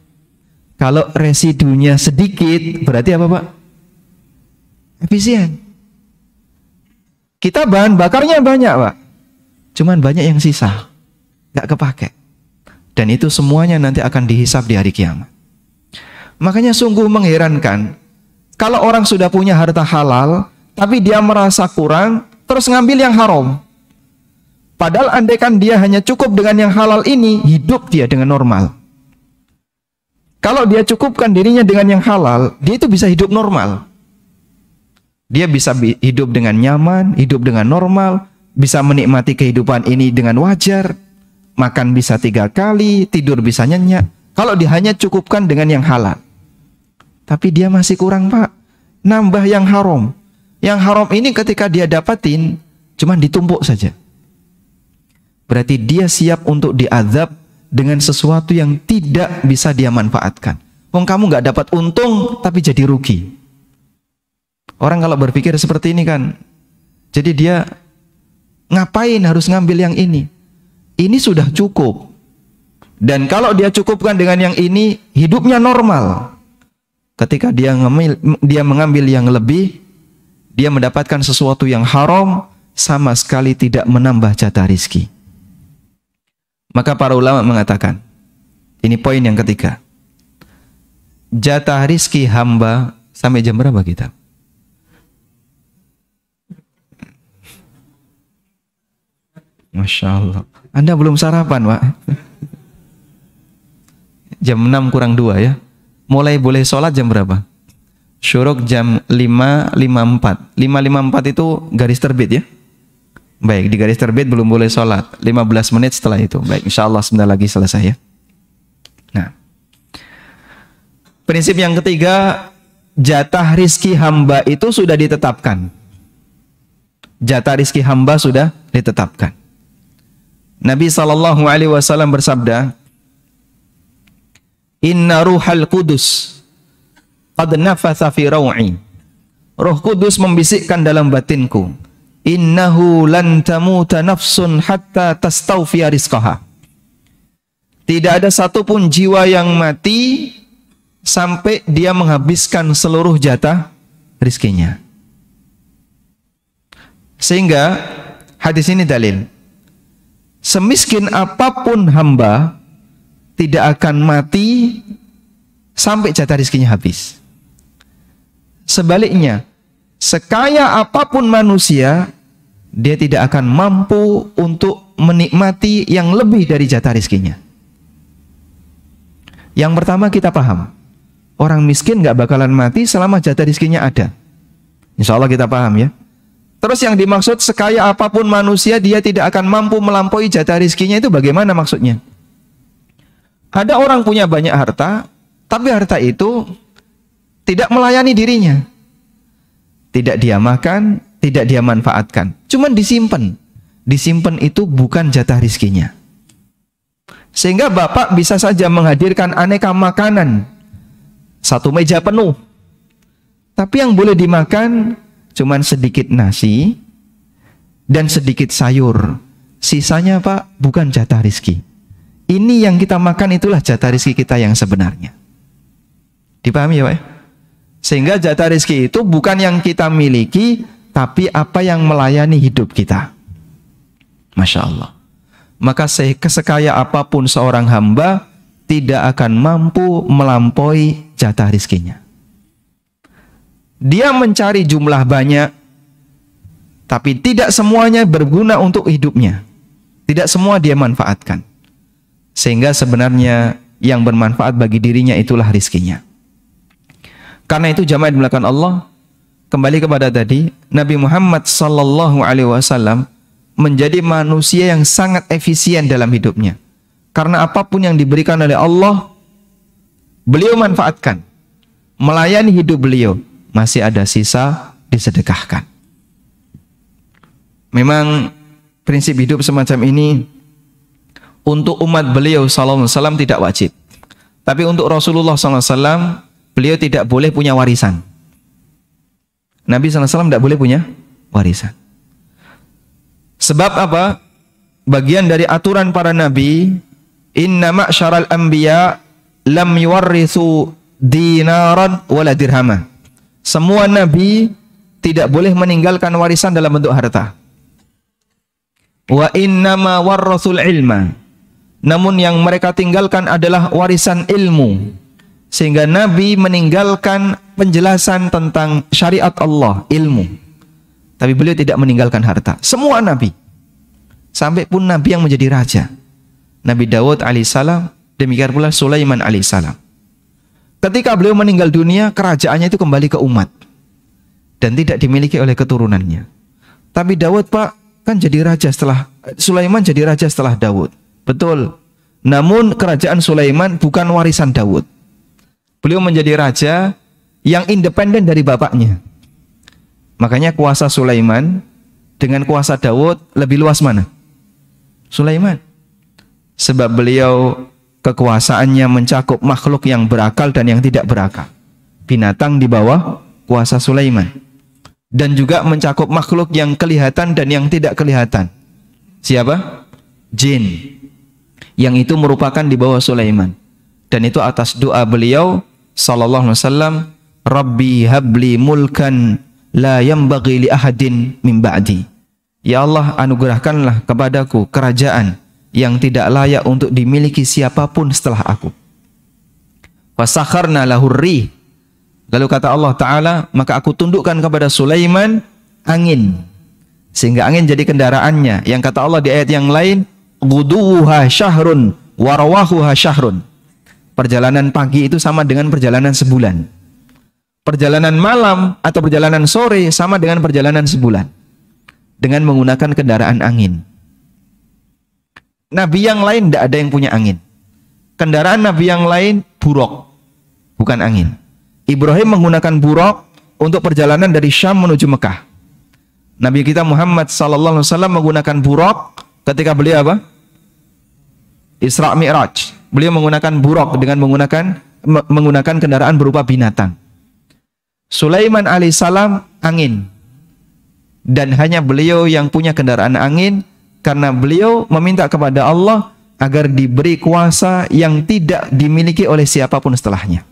Kalau residunya sedikit, berarti apa Pak? Efisien. Kita bahan bakarnya banyak Pak, cuman banyak yang sisa, nggak kepake. Dan itu semuanya nanti akan dihisab di hari kiamat. Makanya sungguh mengherankan, kalau orang sudah punya harta halal, tapi dia merasa kurang, terus ngambil yang haram. Padahal andaikan dia hanya cukup dengan yang halal ini, hidup dia dengan normal. Kalau dia cukupkan dirinya dengan yang halal, dia itu bisa hidup normal. Dia bisa hidup dengan nyaman, hidup dengan normal, bisa menikmati kehidupan ini dengan wajar, makan bisa 3 kali, tidur bisa nyenyak. Kalau dia hanya cukupkan dengan yang halal. Tapi dia masih kurang Pak, nambah yang haram. Yang haram ini ketika dia dapatin, cuman ditumpuk saja. Berarti dia siap untuk diazab dengan sesuatu yang tidak bisa dia manfaatkan. Wong kamu nggak dapat untung, tapi jadi rugi. Orang kalau berpikir seperti ini kan, jadi dia ngapain harus ngambil yang ini? Ini sudah cukup. Dan kalau dia cukupkan dengan yang ini, hidupnya normal. Ketika dia mengambil yang lebih, dia mendapatkan sesuatu yang haram, sama sekali tidak menambah jatah rizki. Maka para ulama mengatakan, ini poin yang ketiga, jatah rizki hamba sampai jam berapa kita? Masya Allah. Anda belum sarapan Pak. Jam 6 kurang 2 ya. Mulai boleh sholat jam berapa? Syuruk jam 5.54. 5.54 itu garis terbit ya. Baik, di garis terbit belum boleh sholat. 15 menit setelah itu. Baik, insya Allah sebentar lagi selesai ya. Nah, prinsip yang ketiga, jatah rizki hamba itu sudah ditetapkan. Jatah rizki hamba sudah ditetapkan. Nabi SAW bersabda, Inna ruhal kudus qad nafatha fi raw'i. Roh Kudus membisikkan dalam batinku, innahu lan tamuta nafsun hatta tastawfiya rizqaha. Tidak ada satupun jiwa yang mati sampai dia menghabiskan seluruh jatah rizkinya. Sehingga hadis ini dalil, semiskin apapun hamba tidak akan mati sampai jatah rizkinya habis. Sebaliknya, sekaya apapun manusia, dia tidak akan mampu untuk menikmati yang lebih dari jatah rizkinya. Yang pertama kita paham, Orang miskin nggak bakalan mati selama jatah rizkinya ada. Insya Allah kita paham ya. Terus yang dimaksud sekaya apapun manusia dia tidak akan mampu melampaui jatah rizkinya itu bagaimana maksudnya? Ada orang punya banyak harta, tapi harta itu tidak melayani dirinya. Tidak dia makan, tidak dia manfaatkan. Cuman disimpan. Disimpan itu bukan jatah rizkinya. Sehingga bapak bisa saja menghadirkan aneka makanan. Satu meja penuh. Tapi yang boleh dimakan cuman sedikit nasi dan sedikit sayur. Sisanya Pak bukan jatah rizki. Ini yang kita makan itulah jatah rizki kita yang sebenarnya. Dipahami ya Pak? Sehingga jatah rizki itu bukan yang kita miliki, tapi apa yang melayani hidup kita. Masya Allah. Maka sekaya apapun seorang hamba tidak akan mampu melampaui jatah rizkinya. Dia mencari jumlah banyak, tapi tidak semuanya berguna untuk hidupnya. Tidak semua dia manfaatkan. Sehingga sebenarnya yang bermanfaat bagi dirinya itulah rizkinya. Karena itu jamaah yang dimuliakan Allah, kembali kepada tadi, Nabi Muhammad SAW menjadi manusia yang sangat efisien dalam hidupnya. Karena apapun yang diberikan oleh Allah, beliau manfaatkan. Melayani hidup beliau, masih ada sisa disedekahkan. Memang prinsip hidup semacam ini untuk umat beliau sallallahu alaihi wasallam tidak wajib. Tapi untuk Rasulullah sallallahu alaihi wasallam, beliau tidak boleh punya warisan. Nabi sallallahu alaihi wasallam tidak boleh punya warisan. Sebab apa? Bagian dari aturan para nabi, inna ma'syaral anbiya lam yuwarrithu dinaran wala dirhama. Semua nabi tidak boleh meninggalkan warisan dalam bentuk harta. Wa innama warrathul ilma. Namun yang mereka tinggalkan adalah warisan ilmu. Sehingga nabi meninggalkan penjelasan tentang syariat Allah, ilmu. Tapi beliau tidak meninggalkan harta. Semua nabi. Sampai pun nabi yang menjadi raja. Nabi Daud alaihissalam, demikian pula Sulaiman alaihissalam. Ketika beliau meninggal dunia, kerajaannya itu kembali ke umat. Dan tidak dimiliki oleh keturunannya. Tapi Daud Pak, kan jadi raja setelah, Sulaiman jadi raja setelah Daud. Betul. Namun kerajaan Sulaiman bukan warisan Daud. Beliau menjadi raja yang independen dari bapaknya. Makanya kuasa Sulaiman dengan kuasa Daud lebih luas mana? Sulaiman. Sebab beliau kekuasaannya mencakup makhluk yang berakal dan yang tidak berakal. Binatang di bawah kuasa Sulaiman. Dan juga mencakup makhluk yang kelihatan dan yang tidak kelihatan. Siapa? Jin. Yang itu merupakan di bawah Sulaiman. Dan itu atas doa beliau sallallahu alaihi wasallam, Rabbi habli mulkan la yambaghi li ahadin min ba'di. Ya Allah, anugerahkanlah kepadaku kerajaan yang tidak layak untuk dimiliki siapapun setelah aku. Fasakharna lahur rih. Lalu kata Allah Ta'ala, maka aku tundukkan kepada Sulaiman angin. Sehingga angin jadi kendaraannya. Yang kata Allah di ayat yang lain, Guduha syahrun, warawahuha syahrun. Perjalanan pagi itu sama dengan perjalanan sebulan. Perjalanan malam atau perjalanan sore sama dengan perjalanan sebulan. Dengan menggunakan kendaraan angin. Nabi yang lain tidak ada yang punya angin. Kendaraan Nabi yang lain buruk, bukan angin. Ibrahim menggunakan buruk untuk perjalanan dari Syam menuju Mekah. Nabi kita Muhammad sallallahu alaihi wasallam menggunakan buruk ketika beliau apa? Isra Mi'raj. Beliau menggunakan buruk dengan menggunakan kendaraan berupa binatang. Sulaiman alaihissalam angin. Dan hanya beliau yang punya kendaraan angin karena beliau meminta kepada Allah agar diberi kuasa yang tidak dimiliki oleh siapapun setelahnya.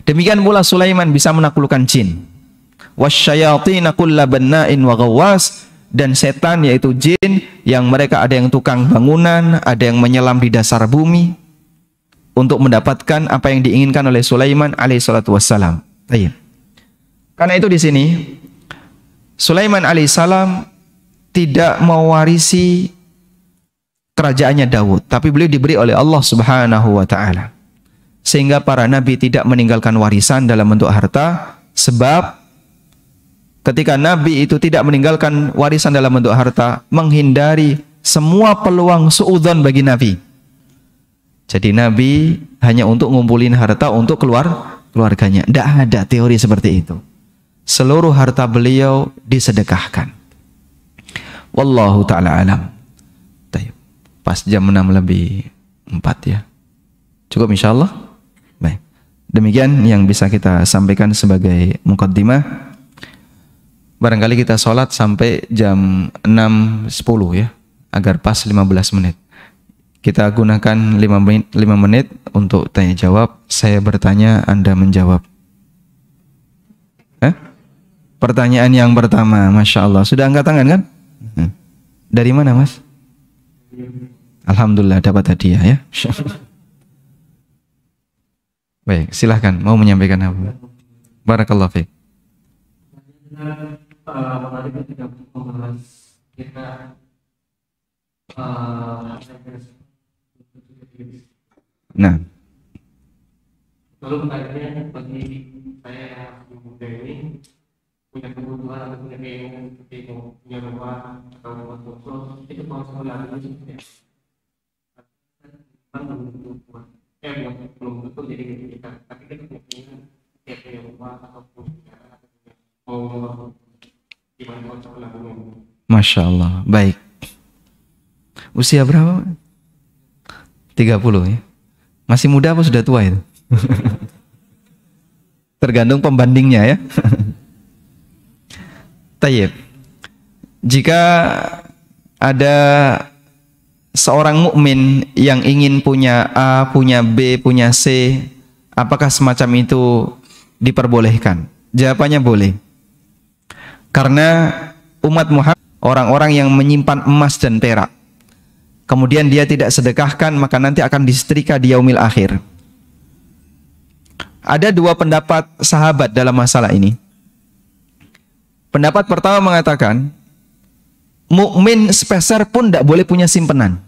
Demikian pula Sulaiman bisa menaklukkan jin. Wasyayatina kulla banna'in wa ghawwas, dan setan yaitu jin yang mereka ada yang tukang bangunan, ada yang menyelam di dasar bumi untuk mendapatkan apa yang diinginkan oleh Sulaiman alaihissalatu wassalam. Baik. Karena itu di sini Sulaiman alaihissalam tidak mewarisi kerajaannya Daud, tapi beliau diberi oleh Allah Subhanahu wa taala. sehingga para nabi tidak meninggalkan warisan dalam bentuk harta, sebab ketika nabi itu tidak meninggalkan warisan dalam bentuk harta, menghindari semua peluang suudzon bagi nabi. Jadi nabi hanya untuk ngumpulin harta untuk keluarganya. Tidak ada teori seperti itu. Seluruh harta beliau disedekahkan. Wallahu ta'ala alam. Pas jam 6:04 ya. Cukup insyaallah. Baik. Demikian yang bisa kita sampaikan sebagai mukaddimah. Barangkali kita sholat sampai jam 6.10 ya, agar pas 15 menit. Kita gunakan 5 menit untuk tanya jawab. Saya bertanya, Anda menjawab. Pertanyaan yang pertama, Masya Allah. Sudah angkat tangan kan? Dari mana Mas? Alhamdulillah dapat hadiah ya. Baik, silahkan. Mau menyampaikan apa? Barakallahu fiik. Nah, lalu pertanyaannya bagi saya yang muda ini punya kebutuhan atau punya keinginan seperti punya rumah atau rumah khusus, itu kalau sebenarnya seperti belum tentu jadi kita, tapi kita punya keinginan punya rumah atau punya mau gimana kalau sebenarnya. Masya Allah, baik. Usia berapa? 30 ya. Masih muda apa sudah tua itu? Tergantung pembandingnya ya. Tayyib. Jika ada seorang mukmin yang ingin punya A, punya B, punya C, apakah semacam itu diperbolehkan? Jawabannya boleh. Karena umat Muhammad orang-orang yang menyimpan emas dan perak, kemudian dia tidak sedekahkan, maka nanti akan disetrika di yaumil akhir. Ada dua pendapat sahabat dalam masalah ini. Pendapat pertama mengatakan, mukmin sepeser pun tidak boleh punya simpenan.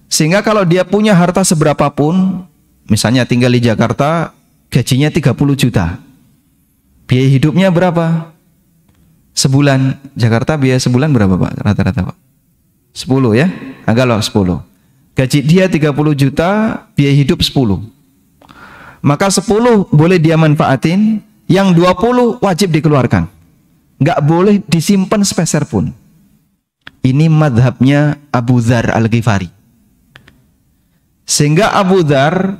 Sehingga kalau dia punya harta seberapapun, misalnya tinggal di Jakarta, gajinya 30 juta. Biaya hidupnya berapa? Sebulan, Jakarta biaya sebulan berapa Pak? Rata-rata Pak? 10 ya? Anggaplah 10. Gaji dia 30 juta, biaya hidup 10. Maka 10 boleh dia manfaatin, yang 20 wajib dikeluarkan. Nggak boleh disimpan sepeser pun. Ini madhabnya Abu Dzar Al-Ghifari. Sehingga Abu Dzar,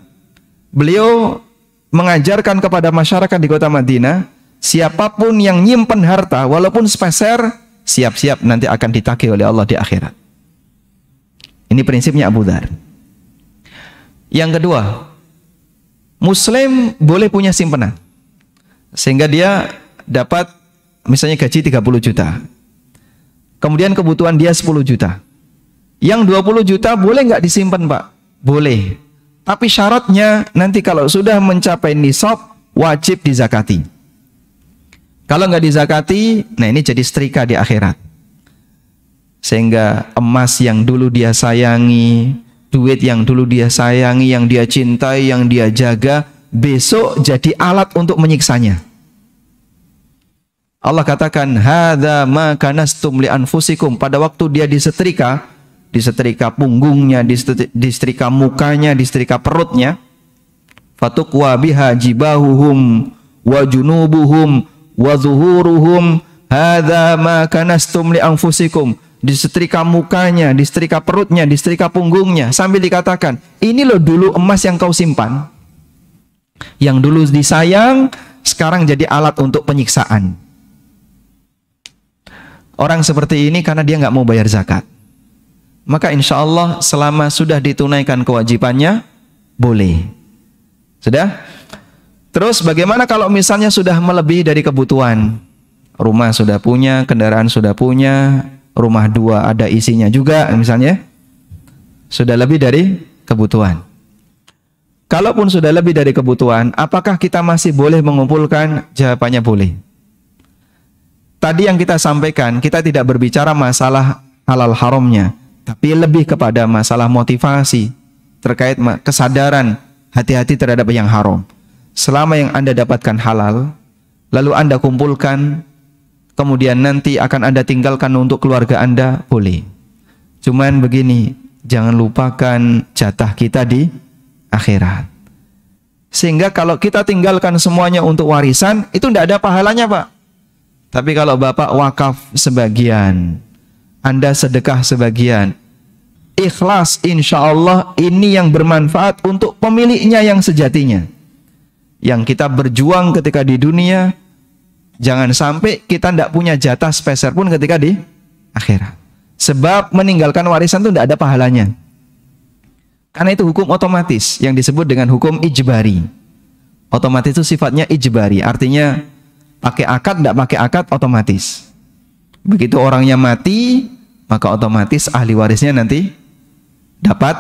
beliau mengajarkan kepada masyarakat di kota Madinah, siapapun yang nyimpen harta walaupun sepeser, siap-siap nanti akan ditagih oleh Allah di akhirat. Ini prinsipnya Abu Dzar. Yang kedua, Muslim boleh punya simpenan. Sehingga dia dapat misalnya gaji 30 juta. Kemudian kebutuhan dia 10 juta. Yang 20 juta boleh nggak disimpan Pak? Boleh. Tapi syaratnya nanti kalau sudah mencapai nisab, wajib dizakati. Kalau nggak dizakati, nah ini jadi setrika di akhirat. Sehingga emas yang dulu dia sayangi, duit yang dulu dia sayangi, yang dia cintai, yang dia jaga, besok jadi alat untuk menyiksanya. Allah katakan, hadza ma kanastum li anfusikum. Pada waktu dia disetrika punggungnya, disetrika mukanya, disetrika perutnya, fatuqwa biha jibahuhum wa junubuhum wa zuhuruhum, hadza ma kanastum li anfusikum. Disetrika mukanya, disetrika perutnya, disetrika punggungnya, sambil dikatakan, ini loh dulu emas yang kau simpan, yang dulu disayang, sekarang jadi alat untuk penyiksaan. Orang seperti ini karena dia nggak mau bayar zakat, maka insya Allah selama sudah ditunaikan kewajibannya, boleh. Sudah? Terus bagaimana kalau misalnya sudah melebihi dari kebutuhan? Rumah sudah punya, kendaraan sudah punya, rumah 2 ada isinya juga misalnya, sudah lebih dari kebutuhan. Kalaupun sudah lebih dari kebutuhan, apakah kita masih boleh mengumpulkan? Jawabannya boleh. Tadi yang kita sampaikan, kita tidak berbicara masalah halal haramnya, tapi lebih kepada masalah motivasi terkait kesadaran hati-hati terhadap yang haram. Selama yang Anda dapatkan halal, lalu Anda kumpulkan, kemudian nanti akan Anda tinggalkan untuk keluarga Anda, boleh. Cuman begini, jangan lupakan jatah kita di akhirat. Sehingga kalau kita tinggalkan semuanya untuk warisan, itu tidak ada pahalanya, Pak. Tapi kalau Bapak wakaf sebagian, Anda sedekah sebagian, ikhlas, insya Allah ini yang bermanfaat untuk pemiliknya yang sejatinya. Yang kita berjuang ketika di dunia, jangan sampai kita tidak punya jatah sepeser pun ketika di akhirat. Sebab meninggalkan warisan itu tidak ada pahalanya. Karena itu hukum otomatis yang disebut dengan hukum ijbari. Otomatis itu sifatnya ijbari, artinya pakai akad, tidak pakai akad, otomatis. Begitu orangnya mati, maka otomatis ahli warisnya nanti dapat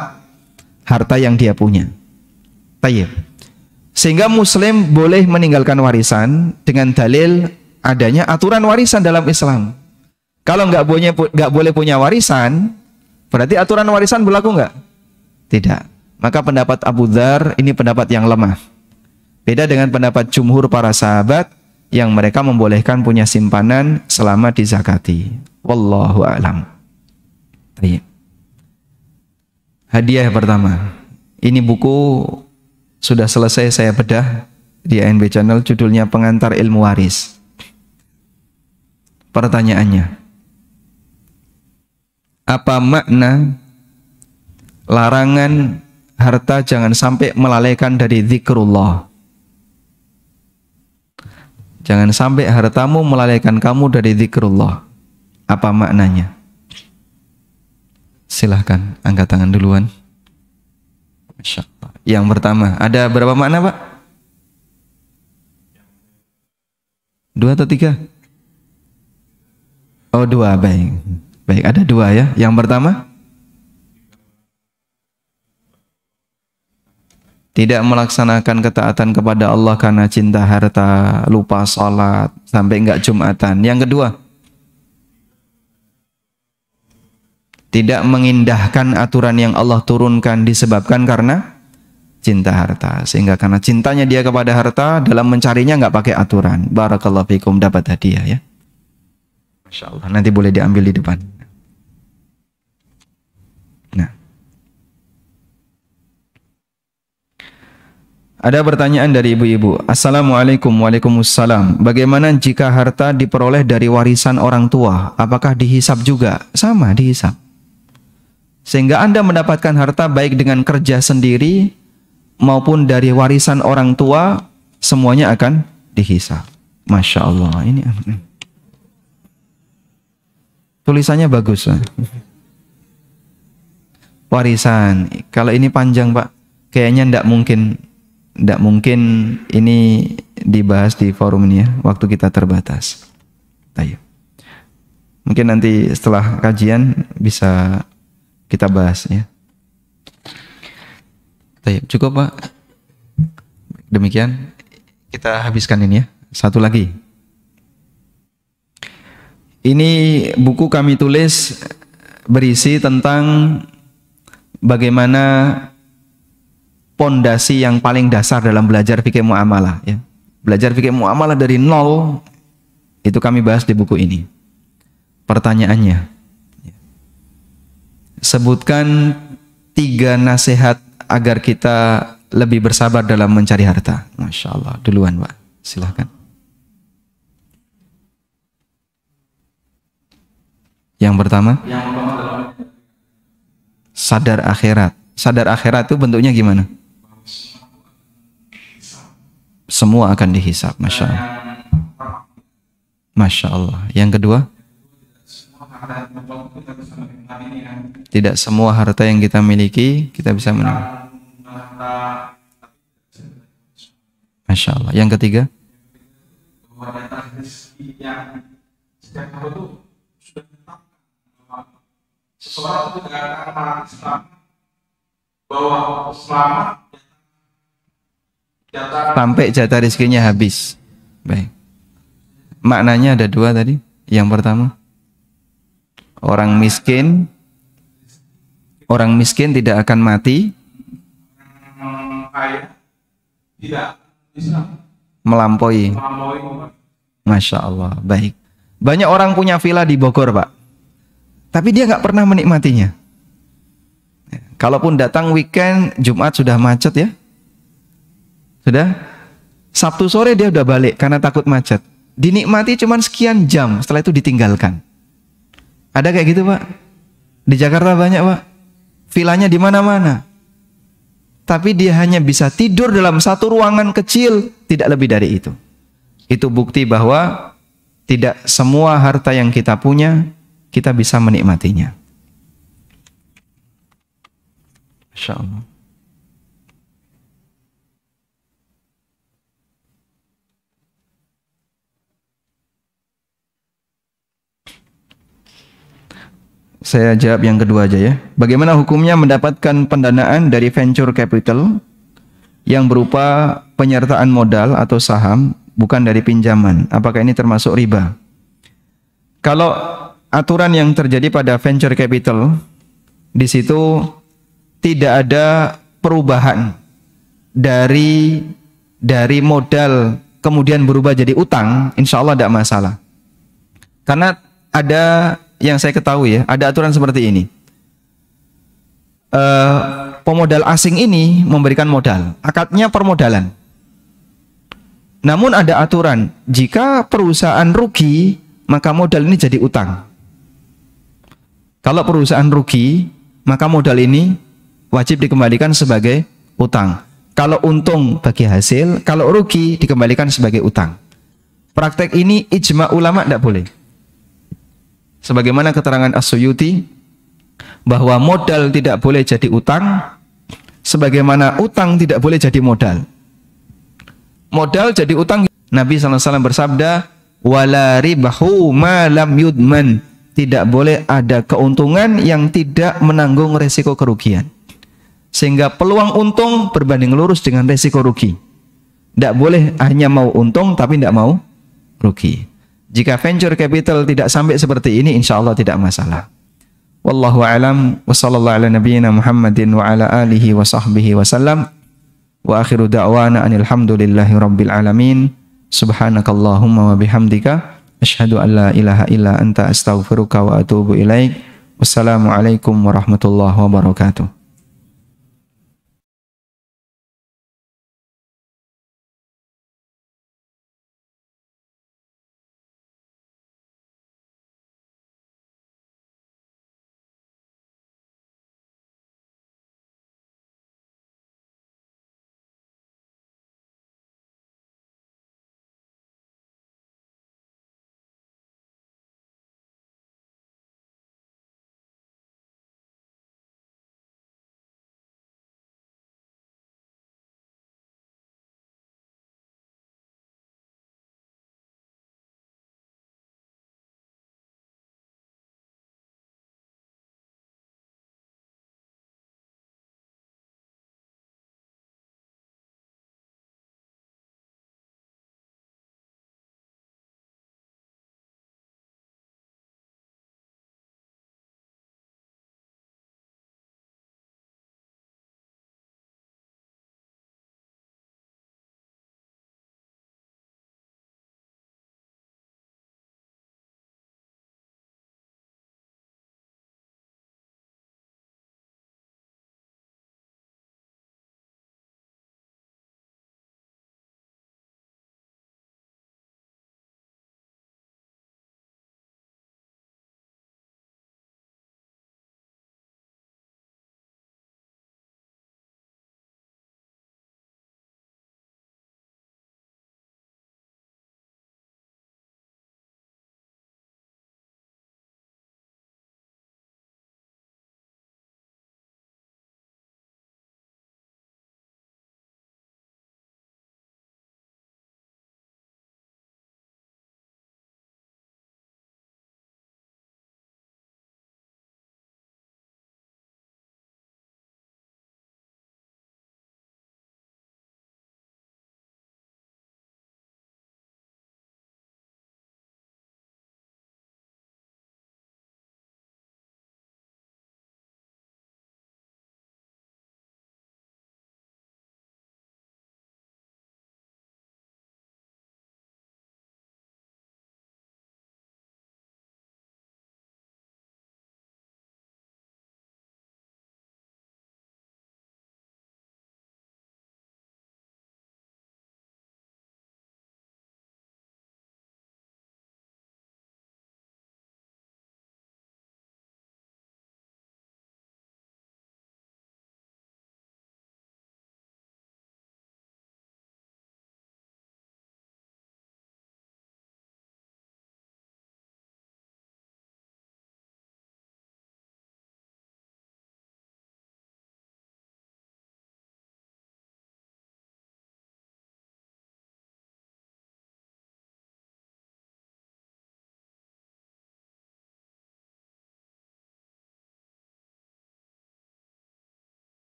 harta yang dia punya. Tayyib. Sehingga muslim boleh meninggalkan warisan dengan dalil adanya aturan warisan dalam Islam. Kalau nggak boleh punya warisan, berarti aturan warisan berlaku nggak? Tidak. Maka pendapat Abu Dzar ini pendapat yang lemah. Beda dengan pendapat jumhur para sahabat yang mereka membolehkan punya simpanan selama dizakati. Wallahu a'lam. Baik. Hadiah pertama. Ini buku sudah selesai saya bedah di ANB Channel, judulnya Pengantar Ilmu Waris. Pertanyaannya, apa makna larangan harta jangan sampai melalaikan dari zikrullah? Jangan sampai hartamu melalaikan kamu dari zikrullah. Apa maknanya? Silahkan angkat tangan duluan. Masya Allah. Yang pertama, ada berapa makna, Pak? 2 atau 3? Oh, 2, baik. Baik, ada 2 ya. Yang pertama, tidak melaksanakan ketaatan kepada Allah karena cinta harta, lupa sholat, sampai enggak Jumatan. Yang kedua, tidak mengindahkan aturan yang Allah turunkan disebabkan karena cinta harta. Sehingga karena cintanya dia kepada harta, dalam mencarinya enggak pakai aturan. Barakallahu fikum, dapat hadiah ya. Masya Allah, nanti boleh diambil di depan. Nah, ada pertanyaan dari ibu-ibu. Assalamualaikum. Waalaikumsalam. Bagaimana jika harta diperoleh dari warisan orang tua? Apakah dihisab juga? Sama, dihisab. Sehingga Anda mendapatkan harta baik dengan kerja sendiri maupun dari warisan orang tua, semuanya akan dihisab. Masya Allah. Ini tulisannya bagus, Pak. Warisan. Kalau ini panjang, Pak. Kayaknya tidak mungkin ini dibahas di forum ini ya. Waktu kita terbatas. Ayo. Mungkin nanti setelah kajian bisa kita bahas ya. Ayo, cukup, Pak. Demikian kita habiskan ini ya. Satu lagi. Ini buku kami tulis berisi tentang bagaimana pondasi yang paling dasar dalam belajar fikih muamalah ya. Belajar fikih muamalah dari nol itu kami bahas di buku ini. Pertanyaannya, sebutkan 3 nasihat agar kita lebih bersabar dalam mencari harta. Masya Allah, duluan Pak, silahkan. Yang pertama, sadar akhirat. Sadar akhirat itu bentuknya gimana? Semua akan dihisab, Masya Allah. Masya Allah. Yang kedua, tidak semua harta yang kita miliki kita bisa menang. Masya Allah. Yang ketiga, seseorang itu dikatakan bahwa selama sampai jatah rezekinya habis. Baik. Maknanya ada 2 tadi. Yang pertama, orang miskin tidak akan mati kaya tidak bisa melampaui. Masya Allah, baik. Banyak orang punya villa di Bogor, Pak, tapi dia nggak pernah menikmatinya. Kalaupun datang weekend, Jumat sudah macet ya, sudah Sabtu sore dia udah balik karena takut macet. Dinikmati cuman sekian jam, setelah itu ditinggalkan. Ada kayak gitu, Pak? Di Jakarta banyak, Pak. Villanya di mana-mana. Tapi dia hanya bisa tidur dalam satu ruangan kecil, tidak lebih dari itu. Itu bukti bahwa tidak semua harta yang kita punya, kita bisa menikmatinya. Masya Allah. Saya jawab yang kedua aja ya. Bagaimana hukumnya mendapatkan pendanaan dari venture capital yang berupa penyertaan modal atau saham, bukan dari pinjaman? Apakah ini termasuk riba? Kalau aturan yang terjadi pada venture capital, di situ tidak ada perubahan dari modal kemudian berubah jadi utang, insya Allah tidak masalah. Karena ada yang saya ketahui ya, ada aturan seperti ini. Pemodal asing ini memberikan modal, akadnya permodalan. Namun ada aturan, jika perusahaan rugi, maka modal ini jadi utang. Kalau perusahaan rugi, maka modal ini wajib dikembalikan sebagai utang. Kalau untung bagi hasil, kalau rugi dikembalikan sebagai utang. Praktek ini ijma ulama tidak boleh. Sebagaimana keterangan As-Suyuti bahwa modal tidak boleh jadi utang, sebagaimana utang tidak boleh jadi modal. Modal jadi utang, Nabi SAW bersabda, wala ribahu ma lam yudman, tidak boleh ada keuntungan yang tidak menanggung resiko kerugian. Sehingga peluang untung berbanding lurus dengan resiko rugi. Tidak boleh hanya mau untung tapi tidak mau rugi. Jika venture capital tidak sampai seperti ini, insya Allah tidak masalah. Wallahu a'lam wa sallallahu ala nabiyyina Muhammadin wa ala alihi wa sahbihi wa sallam. Wa akhiru da'wana anil hamdulillahi rabbil alamin. Subhanakallahumma wa bihamdika asyhadu an la ilaha illa anta astaghfiruka wa atubu ilaik. Wassalamualaikum warahmatullahi wabarakatuh.